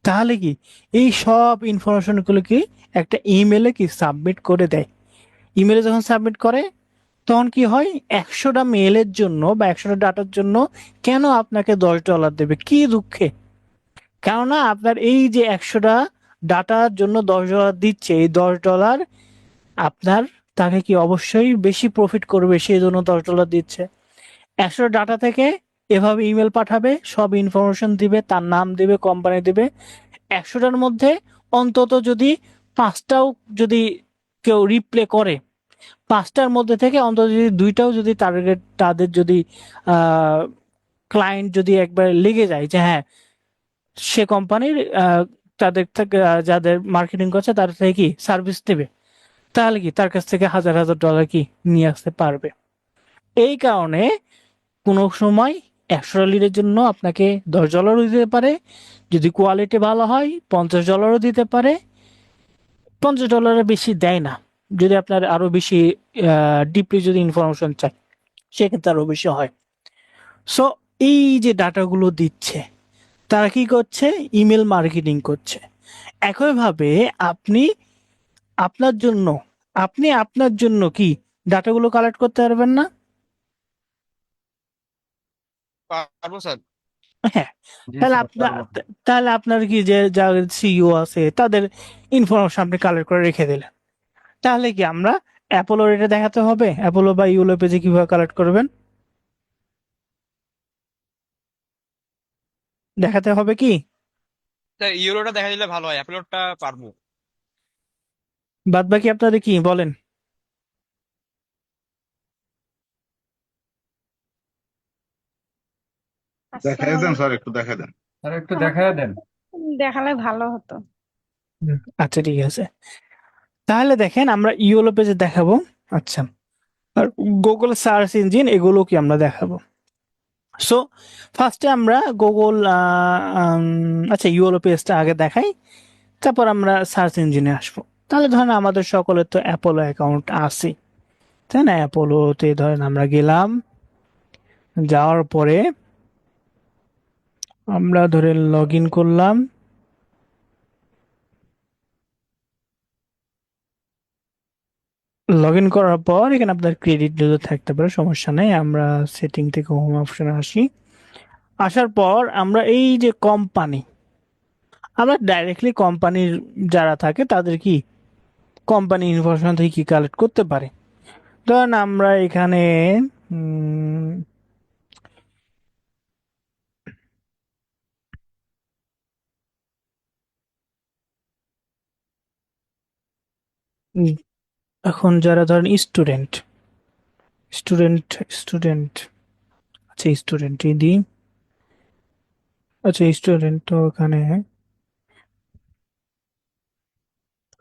তাহলে কি এই সব ইনফরমেশন গুলো কি একটা ইমেলে কি সাবমিট করে দেয়। ইমেলে যখন সাবমিট করে তখন কি হয়, 100টা মেলের জন্য বা 100টা ডাটার জন্য কেন আপনাকে $10 দেবে, কি দুঃখে? কেননা আপনার এই যে 100টা ডাটার জন্য $10 দিচ্ছে, এই $10 আপনার, তাকে কি অবশ্যই বেশি প্রফিট করবে, সেই জন্য $10 দিচ্ছে। 100 ডাটা থেকে এভাবে ইমেল পাঠাবে, সব ইনফরমেশন দিবে, তার নাম দিবে, কোম্পানি দিবে। 100টার মধ্যে অন্তত যদি 5টাও যদি কেউ রিপ্লে করে, 5টার মধ্যে থেকে অন্তত যদি 2টাও যদি টার্গেট, তাদের যদি ক্লায়েন্ট যদি একবার লেগে যায় যে হ্যাঁ, সে কোম্পানির তাদের থেকে যাদের মার্কেটিং করছে তাদের থেকে কি সার্ভিস নেবে, তাহলে কি তার কাছ থেকে হাজার হাজার ডলার কি নিয়ে আসতে পারবে। এই কারণে কোনো সময় 100টা লিডের জন্য আপনাকে $10 দিতে পারে, যদি কোয়ালিটি ভালো হয় $50 দিতে পারে। $50 বেশি দেয় না, যদি আপনার আরো বেশি ডিপলি যদি ইনফরমেশন চাই, সেক্ষেত্রে আরো বেশি হয়। সো এই যে ডাটাগুলো দিচ্ছে, তারা কি করছে, ইমেল মার্কেটিং করছে। একইভাবে আপনি আপনার জন্য, আপনি আপনার জন্য কি ডাটাগুলো কালেক্ট করতে পারবেন না? পারবো স্যার। হ্যাঁ। জি তাহলে স্যার, আপনার, পারবো। তাহলে আপনার কি যে যাদের সিইও আছে তাদের ইনফরমেশন আপনি কালেক্ট করে রেখে দিলেন, তাহলে কি আমরা অ্যাপোলোর এটা দেখাতে হবে, অ্যাপোলো বা ইউলো পেজে কিভাবে কালেক্ট করবেন, দেখাতে হবে কি? স্যার ইউরোটা দেখা দিলে ভালো হয়, অ্যাপলোডটা পারবো। বাদ বাকি আপনাদের কি বলেন? দেখাই আসসালামু দেন স্যার, আলাইকুম। একটু দেখাই দেন। স্যার একটু দেখায় দেন। দেখালে ভালো হতো। আচ্ছা ঠিক আছে, তাহলে দেখেন আমরা ইওলো পেজে দেখাবো। আচ্ছা, আর গুগল সার্চ ইঞ্জিন এগুলো কি আমরা দেখাবো। সো ফার্স্টে আমরা গুগল আচ্ছা ইউএলও পেজটা আগে দেখাই, তারপর আমরা সার্চ ইঞ্জিনে আসবো। তাহলে ধরেন আমাদের সকলের তো অ্যাপোলো অ্যাকাউন্ট আছে, তাই না? অ্যাপোলোতে ধরেন আমরা গেলাম, যাওয়ার পরে আমরা ধরে লগ ইন করলাম। লগ ইন করার পর এখানে আপনার ক্রেডিট যদি থাকতে পারে, সমস্যা নেই। আমরা সেটিং থেকে হোম অপশনে আসি। আসার পর আমরা এই যে কোম্পানি, আমরা ডাইরেক্টলি কোম্পানির যারা থাকে তাদের কি কোম্পানি ইনফরমেশন থেকে কি কালেক্ট করতে পারে। ধরেন আমরা এখানে উম, এখন যারা ধরেন স্টুডেন্ট স্টুডেন্ট স্টুডেন্ট আচ্ছা স্টুডেন্টই দিই। আচ্ছা স্টুডেন্ট তো এখানে,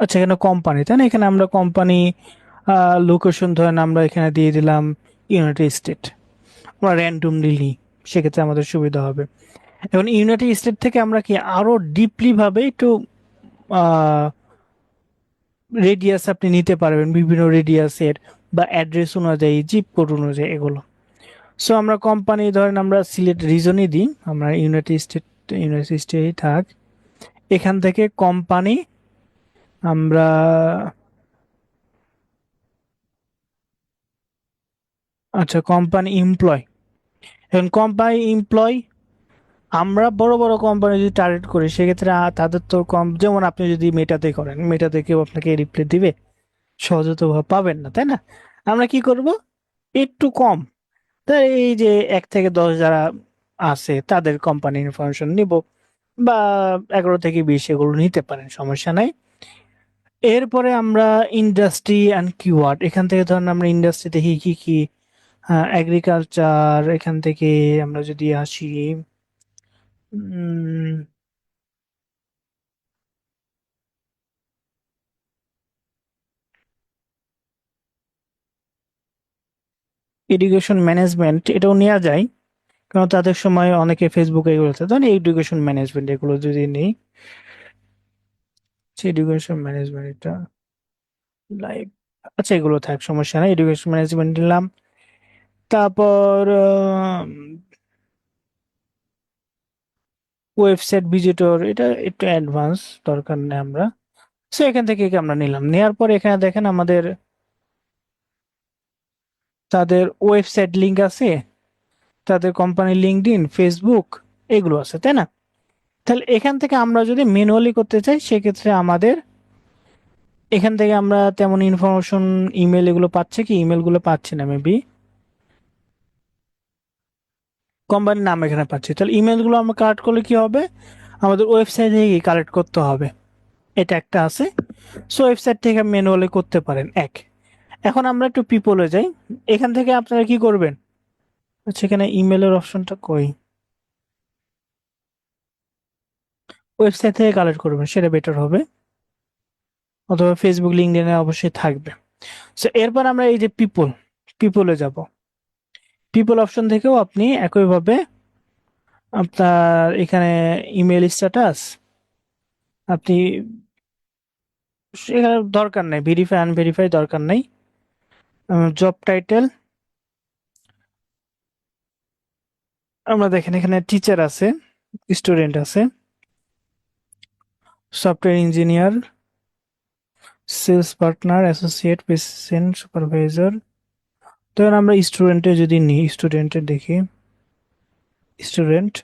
আচ্ছা এখানে কোম্পানি, তাই না? এখানে আমরা কোম্পানি লোকেশন ধরেন আমরা এখানে দিয়ে দিলাম ইউনাইটেড স্টেট। আমরা র্যান্ডমলি নিই, সেক্ষেত্রে আমাদের সুবিধা হবে। এখন ইউনাইটেড স্টেট থেকে আমরা কি আরো ডিপলি ভাবে একটু রেডিয়াস আপনি নিতে পারবেন, বিভিন্ন রেডিয়াসের বা অ্যাড্রেস অনুযায়ী, জিপ কোড অনুযায়ী এগুলো। সো আমরা কোম্পানি ধরেন আমরা সিলেক্ট রিজনই দিই, আমরা ইউনাইটেড স্টেটই থাক। এখান থেকে কোম্পানি আমরা, আচ্ছা কোম্পানি এমপ্লয়। এখন কোম্পানি এমপ্লয় আমরা বড় বড় কোম্পানি যদি টার্গেট করি, সেক্ষেত্রে তাদের তো কম, যেমন আপনি যদি মেটাতে করেন, মেটাতে কেউ আপনাকে রিপ্লাই দিবে? সহজে তো পাবেন না, তাই না? আমরা কি করব, একটু কম, তাই এই যে 1 থেকে 10 যারা আছে তাদের কোম্পানি ইনফরমেশন নিব, বা 11 থেকে 20 এগুলো নিতে পারেন, সমস্যা নাই। এরপরে আমরা ইন্ডাস্ট্রি অ্যান্ড কিওয়ার্ড, এখান থেকে ধরেন আমরা ইন্ডাস্ট্রি দেখি কি কি, এগ্রিকালচার, এখান থেকে আমরা যদি আসি এডুকেশন ম্যানেজমেন্ট, এটাও নেওয়া যায়, কারণ তাদের সময় অনেকে ফেসবুকে এগুলো আছে। ধরেন এডুকেশন ম্যানেজমেন্ট এগুলো যদি নেই, এডুকেশন ম্যানেজমেন্ট এটা লাইভ, আচ্ছা এগুলো থাক, সমস্যা নাই। এডুকেশন ম্যানেজমেন্ট নিলাম। তারপর ওয়েবসাইট ভিজিটর, এটা একটু অ্যাডভান্স, দরকার নেই আমরা। সো এখান থেকে কি আমরা নিলাম, নেওয়ার পর এখানে দেখেন আমাদের তাদের ওয়েবসাইট লিংক আছে, তাদের কোম্পানি লিঙ্কডইন, ফেসবুক এগুলো আছে, তাই না? তাহলে এখান থেকে আমরা যদি ম্যানুয়ালি করতে চাই, সেক্ষেত্রে আমাদের এখান থেকে আমরা তেমন ইনফরমেশন, ইমেল এগুলো পাচ্ছে কি, ইমেল গুলো পাচ্ছি না মেবি, কোম্পানির নাম এখানে পাচ্ছি। তাহলে ইমেল গুলো আমরা কালেক্ট করলে কি হবে, আমাদের ওয়েবসাইট থেকে কালেক্ট করতে হবে, এটা একটা আছে। সো ওয়েবসাইট থেকে ম্যানুয়ালি করতে পারেন এক। এখন আমরা একটু পিপলে যাই, এখান থেকে আপনারা কি করবেন, আচ্ছা এখানে ইমেলের অপশনটা কই, ওয়েবসাইট থেকে কালেক্ট করবেন, সেটা বেটার হবে, অথবা ফেসবুক লিঙ্কডইনে অবশ্যই থাকবে। সো এরপর আমরা এই যে পিপলে যাব, পিপল অপশন থেকেও আপনি একইভাবে আপনার এখানে ইমেল স্ট্যাটাস, আপনি এখানে দরকার নাই, ভেরিফাই আনভেরিফাই দরকার নাই। জব টাইটেল আমরা দেখেন এখানে টিচার আছে, স্টুডেন্ট আছে, software engineer, sales partner, associate, patient, supervisor. ধরেন আমরা স্টুডেন্টে যদি নিই, স্টুডেন্টে দেখি, স্টুডেন্ট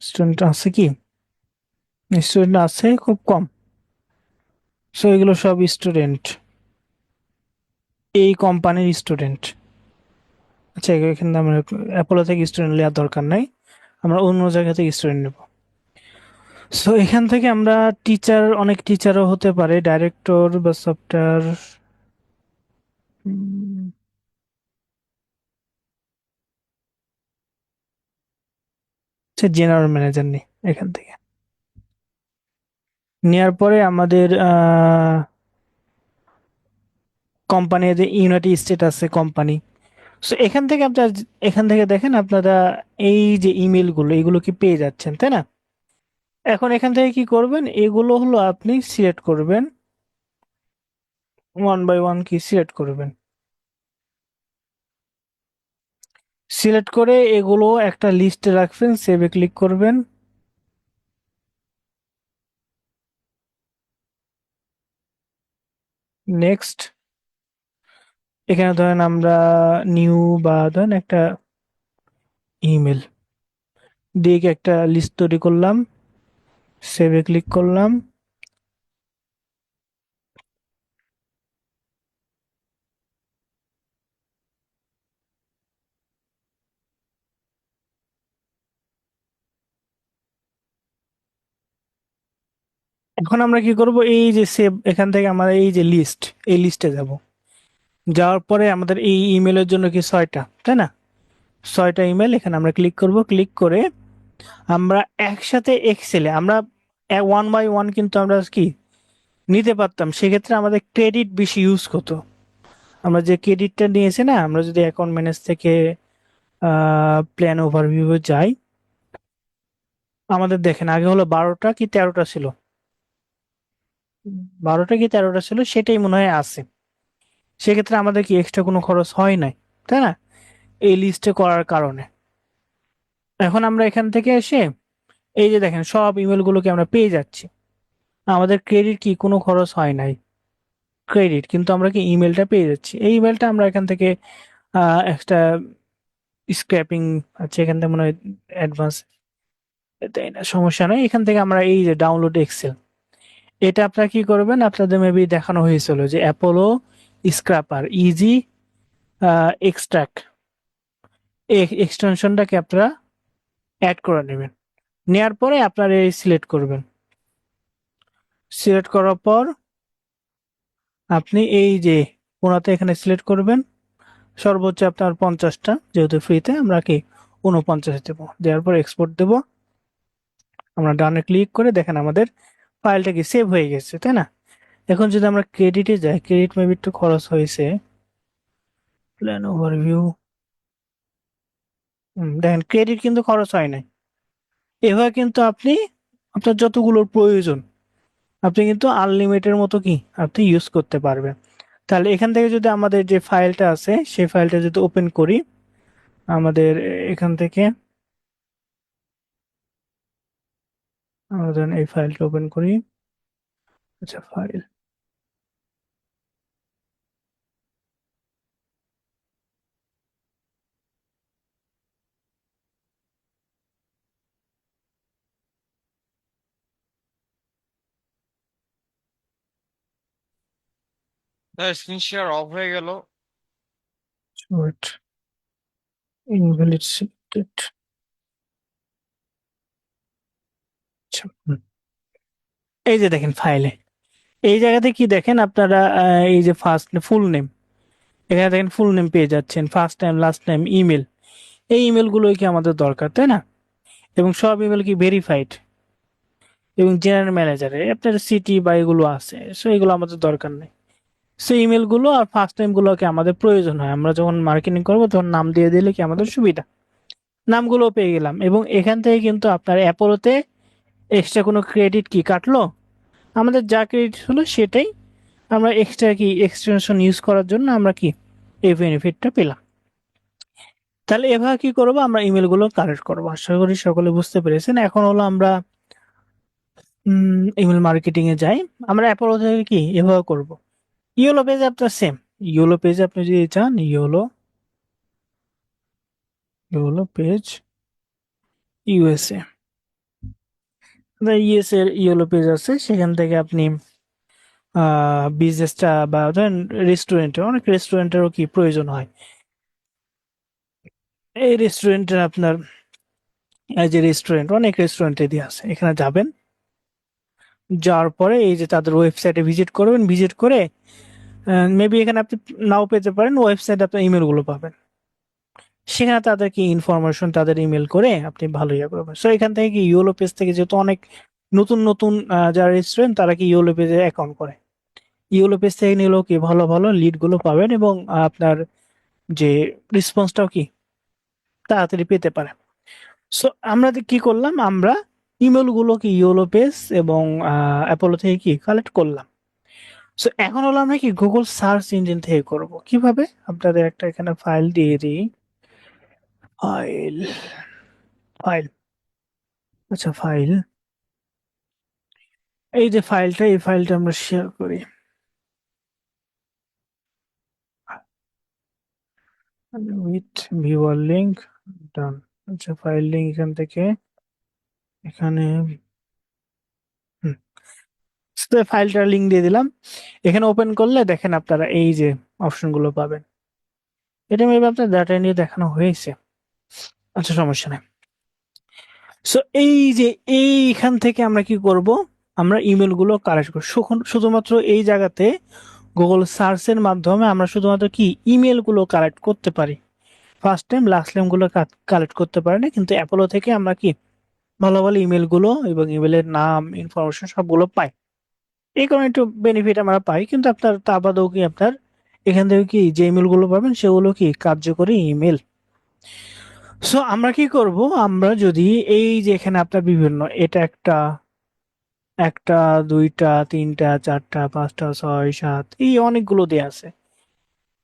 স্টুডেন্ট আছে কি, স্টুডেন্ট আছে খুব কম। সো এগুলো সব স্টুডেন্ট, এই কোম্পানির স্টুডেন্ট। আচ্ছা এখানে আমরা অ্যাপোলো থেকে স্টুডেন্ট নেওয়ার দরকার নাই, আমরা অন্য জায়গা থেকে স্টুডেন্ট নেব। সো এখান থেকে আমরা টিচার, অনেক টিচারও হতে পারে, ডাইরেক্টর বা সফটওয়্যার, জেনারেল ম্যানেজার নেই এখান থেকে। নেওয়ার পরে আমাদের কোম্পানি, ইউনাইটেড স্টেট আছে কোম্পানি, সো এখান থেকে দেখেন আপনারা এই যে ইমেল গুলো এগুলো কি পেয়ে যাচ্ছেন, তাই না? এখন এখান থেকে কি করবেন, এগুলো হলো আপনি সিলেক্ট করবেন, ওয়ান বাই ওয়ান কি সিলেক্ট করবেন। সিলেক্ট করে এগুলো একটা লিস্টে রাখবেন, সেভে ক্লিক করবেন। নেক্সট, এখানে ধরেন আমরা নিউ বা ধরেন একটা ইমেল দিয়ে কি একটা লিস্ট তৈরি করলাম, সেভে ক্লিক করলাম। এখন আমরা কি করব, এই যে সেভ, এখান থেকে আমাদের এই যে লিস্ট, এই লিস্টে যাব। যাওয়ার পরে আমাদের এই ইমেলের জন্য কি 6টা, তাই না? 6টা ইমেল এখানে আমরা ক্লিক করব। ক্লিক করে আমরা একসাথে এক্সেলে আমরা ওয়ান বাই ওয়ান কিন্তু আমরা কি নিতে পারতাম, সেক্ষেত্রে আমাদের ক্রেডিট বেশি ইউজ হতো। আমরা যে ক্রেডিটটা নিয়েছি না, আমরা যদি অ্যাকাউন্ট ম্যানেজ থেকে প্ল্যান ওভারভিউ যাই, আমাদের দেখেন আগে হলো 12টা কি 13টা ছিল, 12টা কি 13টা ছিল, সেটাই মনে হয় আছে। সেক্ষেত্রে আমাদের কি এক্সট্রা কোনো খরচ হয় নাই, তাই না, এই লিস্টে করার কারণে। এখন আমরা এখান থেকে এসে এই যে দেখেন সব ইমেলগুলোকে আমরা পেয়ে যাচ্ছি। আমাদের ক্রেডিট কি কোনো খরচ হয় নাই, ক্রেডিট কিন্তু আমরা কি ইমেলটা পেয়ে যাচ্ছি। এই ইমেলটা আমরা এখান থেকে একটা স্ক্র্যাপিং আছে, এখান থেকে মনে হয় অ্যাডভান্স, তাই না, সমস্যা নয়। এখান থেকে আমরা এই যে ডাউনলোড এক্সেল, এটা আপনারা কি করবেন, আপনাদের মেবি দেখানো হয়েছিল যে অ্যাপোলো স্ক্র্যাপার ইজি এক্সট্রাক্ট, এই এক্সটেনশনটাকে আপনারা অ্যাড করে নেবেন। নেয়ার পরে আপনারা এই সিলেক্ট করবেন। সিলেক্ট করার পর আপনি এই যে কোনাতে এখানে সিলেক্ট করবেন। সর্বোচ্চ আপনার 50টা, যেহেতু ফ্রিতে আমরা কি 49 দেবো। দেওয়ার পর এক্সপোর্ট দেবো। আমরা ডানে ক্লিক করে দেখেন আমাদের ফাইলটা কি সেভ হয়ে গেছে, তাই না? এখন যদি আমরা ক্রেডিটে যাই, ক্রেডিট মেবি একটু খরচ হয়েছে, প্ল্যান ওভারভিউ, দেখেন ক্রেডিট কিন্তু খরচ হয় নাই। এভাবে কিন্তু আপনি আপনার যতগুলোর প্রয়োজন আপনি কিন্তু আনলিমিটেড মতো কি আপনি ইউজ করতে পারবেন। তাহলে এখান থেকে যদি আমাদের যে ফাইলটা আছে সেই ফাইলটা যদি ওপেন করি, আমাদের এখান থেকে আমরা ধরেন এই ফাইলটা ওপেন করি। আচ্ছা, ফাইল, স্ক্রিন শেয়ার অফ হয়ে গেল। Wait, invalid selected. আচ্ছা, এই যে দেখেন ফাইলে এই জায়গাতে কি দেখেন আপনারা, এই যে ফার্স্ট ফুল নেম, এখানে দেখেন ফুল নেম পেয়ে যাচ্ছেন, first time, last time, email. এই ইমেলগুলোই কি আমাদের দরকার, তাই না? এবং সব ইমেল কি ভেরিফাইড, এবং জেনারেল ম্যানেজারে আপনার সিটি বা এগুলো আছে, সো এগুলো আমাদের দরকার নেই। সো ইমেলগুলো আর ফার্স্ট টাইম গুলোকে আমাদের প্রয়োজন হয়, আমরা যখন মার্কেটিং করবো তখন নাম দিয়ে দিলে কি আমাদের সুবিধা। নামগুলো পেয়ে গেলাম, এবং এখান থেকে কিন্তু আপনার অ্যাপোলোতে এক্সট্রা কোনো ক্রেডিট কি কাটলো, আমাদের যা ক্রেডিট হলো সেটাই আমরা এক্সট্রা কি এক্সটেনশন ইউজ করার জন্য আমরা কি এই বেনিফিটটা পেলাম। তাহলে এভাবে কি করবো, আমরা ইমেল গুলো কালেক্ট করবো। আশা করি সকলে বুঝতে পেরেছেন। এখন হলো আমরা ইমেল মার্কেটিং এ যাই। আমরা অ্যাপোলো থেকে কি এভাবে করব। ইয়েলো পেজে আপনার সেম, ইয়েলো পেজে আপনি যদি চান, yellow yellow page USA, US এর ইয়েলো পেজ আছে, সেখান থেকে আপনি বিজনেসটা বা ধরেন রেস্টুরেন্টে, অনেক রেস্টুরেন্টেরও কি প্রয়োজন হয়, এই রেস্টুরেন্টের আপনার এই যে রেস্টুরেন্ট, অনেক রেস্টুরেন্টে দিয়ে আছে, এখানে যাবেন। যাওয়ার পরে এই যে তাদের ওয়েবসাইটে ভিজিট করবেন, ভিজিট করে মেবি এখানে আপনি নাও পেতে পারেন, ওয়েবসাইটে আপনার ইমেল গুলো পাবেন। সেখানে তাদেরকে ইনফরমেশন তাদের ইমেল করে আপনি ভালো ইয়ে করবেন। সো এখান থেকে কি ইয়েলো পেজ থেকে যেহেতু অনেক নতুন নতুন যারা রেস্টুরেন্ট তারা কি ইয়েলো পেজে অ্যাকাউন্ট করে, ইয়েলো পেজ থেকে নিলেও কি ভালো ভালো লিড গুলো পাবেন, এবং আপনার যে রেসপন্সটাও কি তাড়াতাড়ি পেতে পারে। সো আমরা কি করলাম, আমরা ইমেল গুলো কি ইয়োলো পেজ এবং অ্যাপোলো থেকে কি কালেক্ট করলাম। সো এখন হলো আমরা কি গুগল সার্চ ইঞ্জিন থেকে করব কিভাবে, আপনাদের একটা এখানে ফাইল দিয়ে দিই। ফাইল ফাইল আচ্ছা ফাইল, এই যে ফাইলটা, এই ফাইলটা আমরা শেয়ার করি উইথ ভিউয়ার লিঙ্ক। ডান। আচ্ছা ফাইল লিঙ্ক এখান থেকে এখানে ফাইলটার লিঙ্ক দিয়ে দিলাম। এখানে ওপেন করলে দেখেন আপনারা এই যে অপশনগুলো পাবেন। এটা মেবি আপনার ডাটা নিয়ে দেখানো হয়েছে। আচ্ছা সমস্যা নেই। সো এই যে এইখান থেকে আমরা কি করব, আমরা ইমেল গুলো কালেক্ট করব শুধুমাত্র এই জায়গাতে গুগল সার্চের মাধ্যমে আমরা শুধুমাত্র কি ইমেল গুলো কালেক্ট করতে পারি। ফার্স্ট টাইম লাস্ট টাইম গুলো কালেক্ট করতে পারি না, কিন্তু অ্যাপোলো থেকে আমরা কি ভালো ভালো ইমেল গুলো এবং ইমেলের নাম ইনফরমেশন সবগুলো পাই। এই কারণে একটু বেনিফিট আমরা পাই, কিন্তু আপনার তা বাদেও কি আপনার এখান থেকে কি যে ইমেল গুলো পাবেন সেগুলো কি কার্যকরী ইমেল। সো আমরা কি করব, আমরা যদি এই যে এখানে আপনার বিভিন্ন এটা একটা একটা দুইটা তিনটা চারটা পাঁচটা ছয় সাত এই অনেকগুলো দেয়া আছে।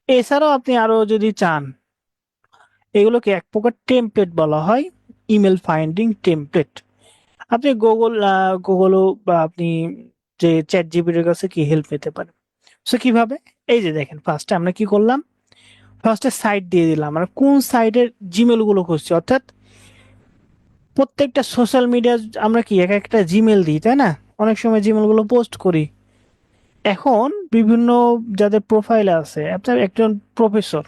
এছাড়াও আপনি আরো যদি চান, এগুলোকে এক প্রকার টেমপ্লেট বলা হয়, ইমেল ফাইন্ডিং টেমপ্লেট। আপনি গুগলও বা আপনি যে চ্যাট জিপিটির কাছে কি হেল্প পেতে পারেন। সো কিভাবে, এই যে দেখেন ফার্স্টে আমরা কি করলাম, ফার্স্টে সাইট দিয়ে দিলাম আমরা কোন সাইটের জিমেল গুলো খুঁজছি, অর্থাৎ প্রত্যেকটা সোশ্যাল মিডিয়া আমরা কি এক একটা জিমেল দিই তাই না, অনেক সময় জিমেল গুলো পোস্ট করি। এখন বিভিন্ন যাদের প্রোফাইল আছে, আপনার একজন প্রফেসর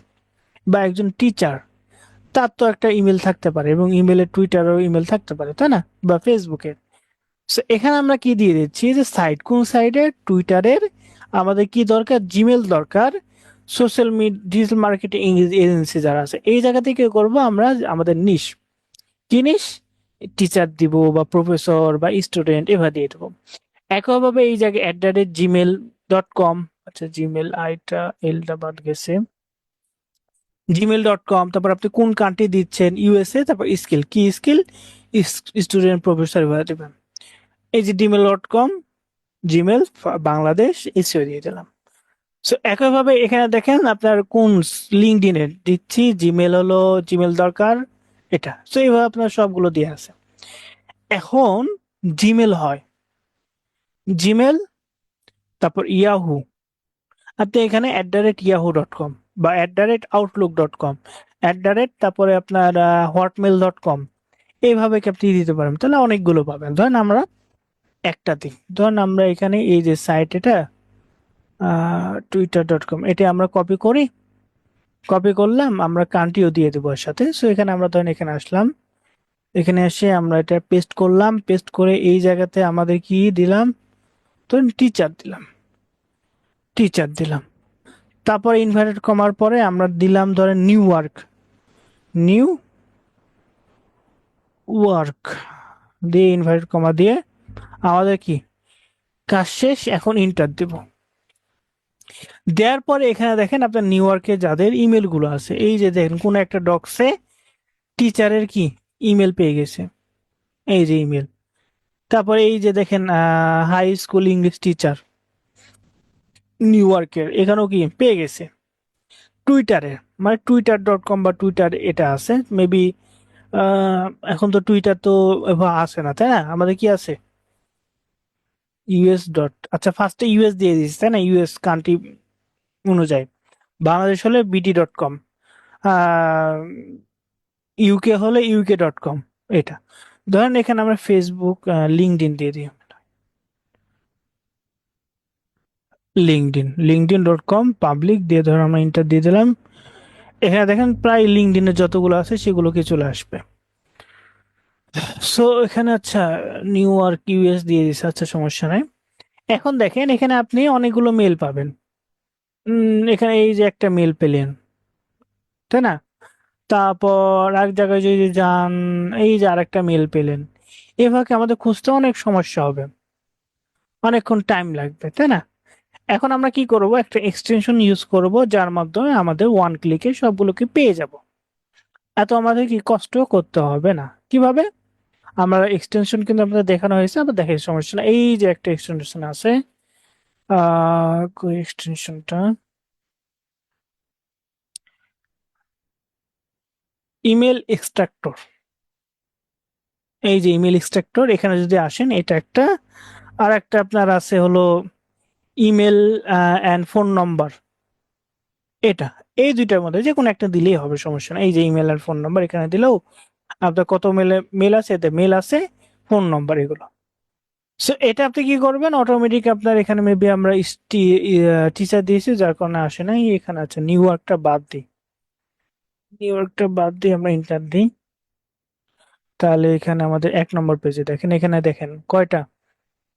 বা একজন টিচার, তার তো একটা ইমেল থাকতে পারে এবং ইমেলে টুইটারও ইমেল থাকতে পারে তাই না, বা ফেসবুকে। সো এখানে আমরা কি দিয়ে দিচ্ছি যে সাইট কোন সাইডে টুইটারের আমাদের কি দরকার, জিমেল দরকার। Social media digital marketing agency যারা আছে এই জায়গা থেকে করব আমরা আমাদের নিশ জিনিস, টিচার দিব বা প্রফেসর বা স্টুডেন্ট এভাবে দিয়ে দেবো। একইভাবে এই জায়গায় @gmail.com, আচ্ছা জিমেল আইটা এলটা বাদ গেছে, gmail.com, তারপর আপনি কোন কান্ট্রি দিচ্ছেন, ইউএসএ, তারপর স্কিল কি স্কিল, স্টুডেন্ট প্রফেসর এভাবে দেবেন। এই যে gmail.com, জিমেল বাংলাদেশ এসিও দিয়ে দিলাম। সো একইভাবে এখানে দেখেন আপনার কোন লিঙ্কডইনের দিচ্ছি, জিমেল হলো জিমেল দরকার এটা। সো এইভাবে আপনার সবগুলো দিয়ে আছে। এখন জিমেল হয় জিমেল, তারপর ইয়াহু, আপনি এখানে @yahoo.com বা @outlook.com তারপরে আপনার hotmail.com এইভাবে কি আপনি দিতে পারেন, তাহলে অনেকগুলো পাবেন। ধরেন আমরা একটা দিই, ধরেন আমরা এখানে এই যে সাইট এটা twitter.com এটা আমরা কপি করি, কপি করলাম, আমরা কান্ট্রিও দিয়ে দেবো এর সাথে। সো এখানে আমরা ধরেন এখানে আসলাম, এখানে এসে আমরা এটা পেস্ট করলাম, পেস্ট করে এই জায়গাতে আমাদের কি দিলাম, ধরেন টিচার দিলাম, তারপরে ইনভার্টেড কমার পরে আমরা দিলাম ধরেন নিউ ওয়ার্ক দিয়ে ইনভার্টেড কমা দিয়ে আমাদের কি কাজ শেষ। এখন ইন্টার দেব, দেওয়ার পরে এখানে দেখেন আপনার নিউ ইয়র্কে যাদের ইমেল গুলো আছে, এই যে দেখেন কোন একটা ডক্সে টিচারের কি ইমেল পেয়ে গেছে, এই যে ইমেল। তারপরে এই যে দেখেন high school English teacher new ইয়র্কের, এখানেও কি পেয়ে গেছে। টুইটারের মানে twitter.com বা টুইটার এটা আছে মেবি, এখন তো টুইটার তো এভাবে আসে না তাই না, আমাদের কি আছে ইউএস ডট, আচ্ছা ফার্স্টে ইউএস দিয়ে দিয়েছি তাই না, ইউএস কান্ট্রি অনুযায়ী। বাংলাদেশ হলে BT.com, ইউকে হলে UK.com। এটা ধরেন এখানে আমরা ফেসবুক লিঙ্কডইন দিয়ে দিই, লিঙ্কডইন.com পাবলিক দিয়ে ধরুন আমরা ইন্টার দিয়ে দিলাম। এখানে দেখেন প্রায় লিঙ্কডইনে যতগুলো আছে সেগুলোকে চলে আসবে। সো এখানে আচ্ছা নিউ ইয়র্ক ইউএস দিয়ে দিচ্ছে, আচ্ছা সমস্যা নাই। এখন দেখেন এখানে আপনি অনেকগুলো মেল পাবেন। এখানে এই যে একটা মেল পেলেন তাই না, তারপর এক জায়গায় যদি যান এই যে আরেকটা মেল পেলেন, এভাবে আমাদের খুঁজতে অনেক সমস্যা হবে, অনেকক্ষণ টাইম লাগবে তাই না। এখন আমরা কি করব, একটা এক্সটেনশন ইউজ করব যার মাধ্যমে আমাদের ওয়ান ক্লিকে সবগুলোকে পেয়ে যাব। এত আমাদের কি কষ্ট করতে হবে না। কিভাবে? আমরা এক্সটেনশন কিন্তু আপনাদের দেখানো হয়েছে, আমরা দেখাই, সমস্যা না। এই যে একটা এক্সটেনশন আছে, এক্সটেনশনটা ইমেল এক্সট্রাক্টর। এই যে ইমেল এক্সট্রাক্টর, এখানে যদি আসেন, এটা একটা। আর একটা আপনার আছে হলো ইমেল অ্যান্ড ফোন নম্বর। এটা, এই দুইটার মধ্যে যে কোনো একটা দিলেই হবে, সমস্যা না। এই যে ইমেল আর ফোন নাম্বার এখানে দিলেও আপনার কত মেল আছে, এতে মেল আছে, ফোন নাম্বার, এগুলো। সো এটা আপনি কি করবেন, অটোমেটিক আপনার এখানে মেবি আমরা টিচার দিয়েছি যার কারণে আসে নাই, এখানে আছে নিউ ওয়ার্কটা বাদ দিই, নিউ ওয়ার্কটা বাদ দিয়ে আমরা ইন্টার দিই, তাহলে এখানে আমাদের 1 নম্বর পেজে দেখেন, এখানে দেখেন কয়টা,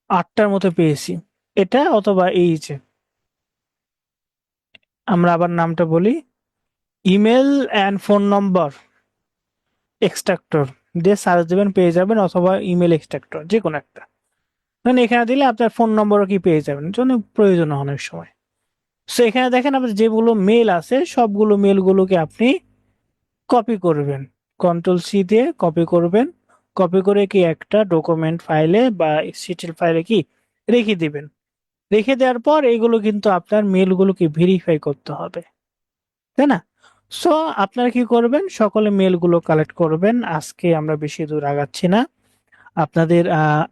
8টার মতো পেয়েছি। এটা অথবা এই যে আমরা আবার নামটা বলি, email and phone number extractor দিয়ে সার্চ দেবেন, পেয়ে যাবেন, অথবা ইমেল এক্সট্রাক্টর, যে কোনো একটা। মানে এখানে দিলে আপনার ফোন নম্বরও কি পেয়ে যাবেন, জন্য প্রয়োজন হয় অনেক সময়। সো এখানে দেখেন আপনার যেগুলো মেল আছে সবগুলো মেলগুলোকে আপনি কপি করবেন, কন্ট্রোল-সি দিয়ে কপি করবেন। কপি করে কি একটা ডকুমেন্ট ফাইলে বা এক্সএল ফাইলে কি রেখে দিবেন। রেখে দেওয়ার পর এগুলো কিন্তু আপনার মেলগুলোকে ভেরিফাই করতে হবে, তাই না? সো আপনারা কি করবেন, সকলে মেলগুলো কালেক্ট করবেন। আজকে আমরা বেশি দূর আগাচ্ছি না, আপনাদের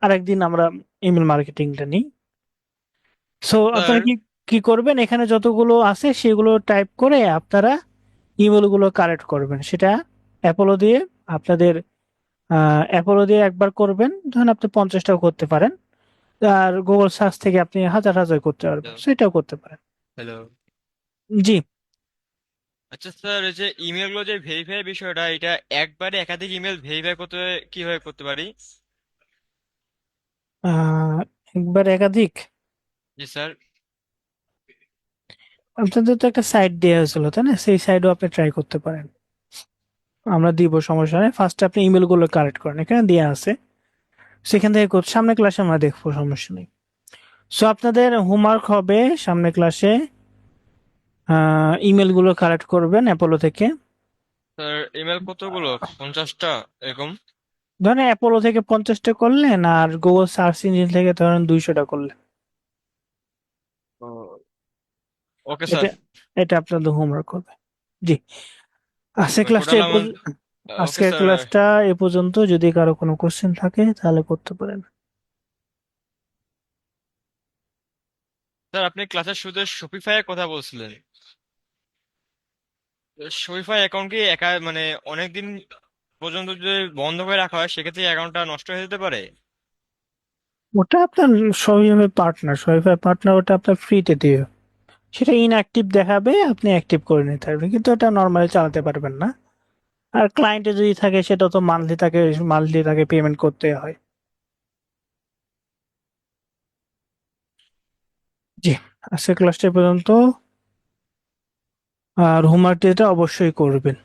আরেকদিন আমরা ইমেল মার্কেটিংটা নিই। সো স্যার আপনারা কি কি করবেন, এখানে যতগুলো আছে সেগুলো টাইপ করে আপনারা ইমেলগুলো কালেক্ট করবেন। সেটা অ্যাপোলো দিয়ে, আপনাদের অ্যাপোলো দিয়ে একবার করবেন, ধরুন আপনি 50টাও করতে পারেন। আর গুগল সার্চ থেকে আপনি হাজার হাজার করতে পারবেন, সেটাও করতে পারেন। হ্যালো। জি। আচ্ছা স্যার, এই যে ইমেল গুলো যে ভেরিফাই বিষয়টা, এটা একবারে একাধিক ইমেল ভেরিফাই করতে কিভাবে করতে পারি? আহ একবার একাধিক, জি স্যার। আপনাদের তো একটা সাইট দেওয়া হয়েছিল তাই না, সেই সাইটও আপনি ট্রাই করতে পারেন, আমরা দিব, সমস্যা নেই। ফার্স্টে আপনি ইমেল গুলো কালেক্ট করেন, এখানে দেওয়া আছে, সেখান থেকে সামনে ক্লাসে আমরা দেখবো, সমস্যা নেই। সো আপনাদের হোমওয়ার্ক হবে সামনে ক্লাসে ইমেল গুলো কালেক্ট করবেন অ্যাপোলো থেকে। স্যার ইমেল কতগুলো, 50টা এরকম? ধরেন অ্যাপোলো থেকে 50টা করলেন, আর গুগল সার্চ ইঞ্জিন থেকে ধরেন 200টা করলেন। Okay sir. এটা এটা আপনাদের হোমওয়ার্ক হবে। জি। আজকের ক্লাসটা টোটাল আমার। ওকে আজকের স্যার। ক্লাসটা এ পর্যন্ত। যদি কারো কোনো কোশ্চেন থাকে তাহলে করতে পারেন। স্যার আপনি ক্লাসের শুরুতে শপিফাই এর কথা বলছিলেন। শপিফাই অ্যাকাউন্ট কি একা মানে অনেকদিন পর্যন্ত যদি বন্ধ করে রাখা হয় সেক্ষেত্রে অ্যাকাউন্টটা নষ্ট হয়ে যেতে পারে? ওটা আপনার শপিফাই পার্টনার, ওটা আপনার ফ্রিতে দিবে। সেটা ইনঅ্যাক্টিভ দেখাবে, আপনি অ্যাক্টিভ করে নিতে পারবেন, কিন্তু এটা নর্মালি চালাতে পারবেন না। আর ক্লায়েন্টে যদি থাকে সেটা তো মান্থলি তাকে পেমেন্ট করতে হয়। জি। আজকের ক্লাসটা এ পর্যন্ত। আর হোমওয়ার্ক যেটা অবশ্যই করবেন।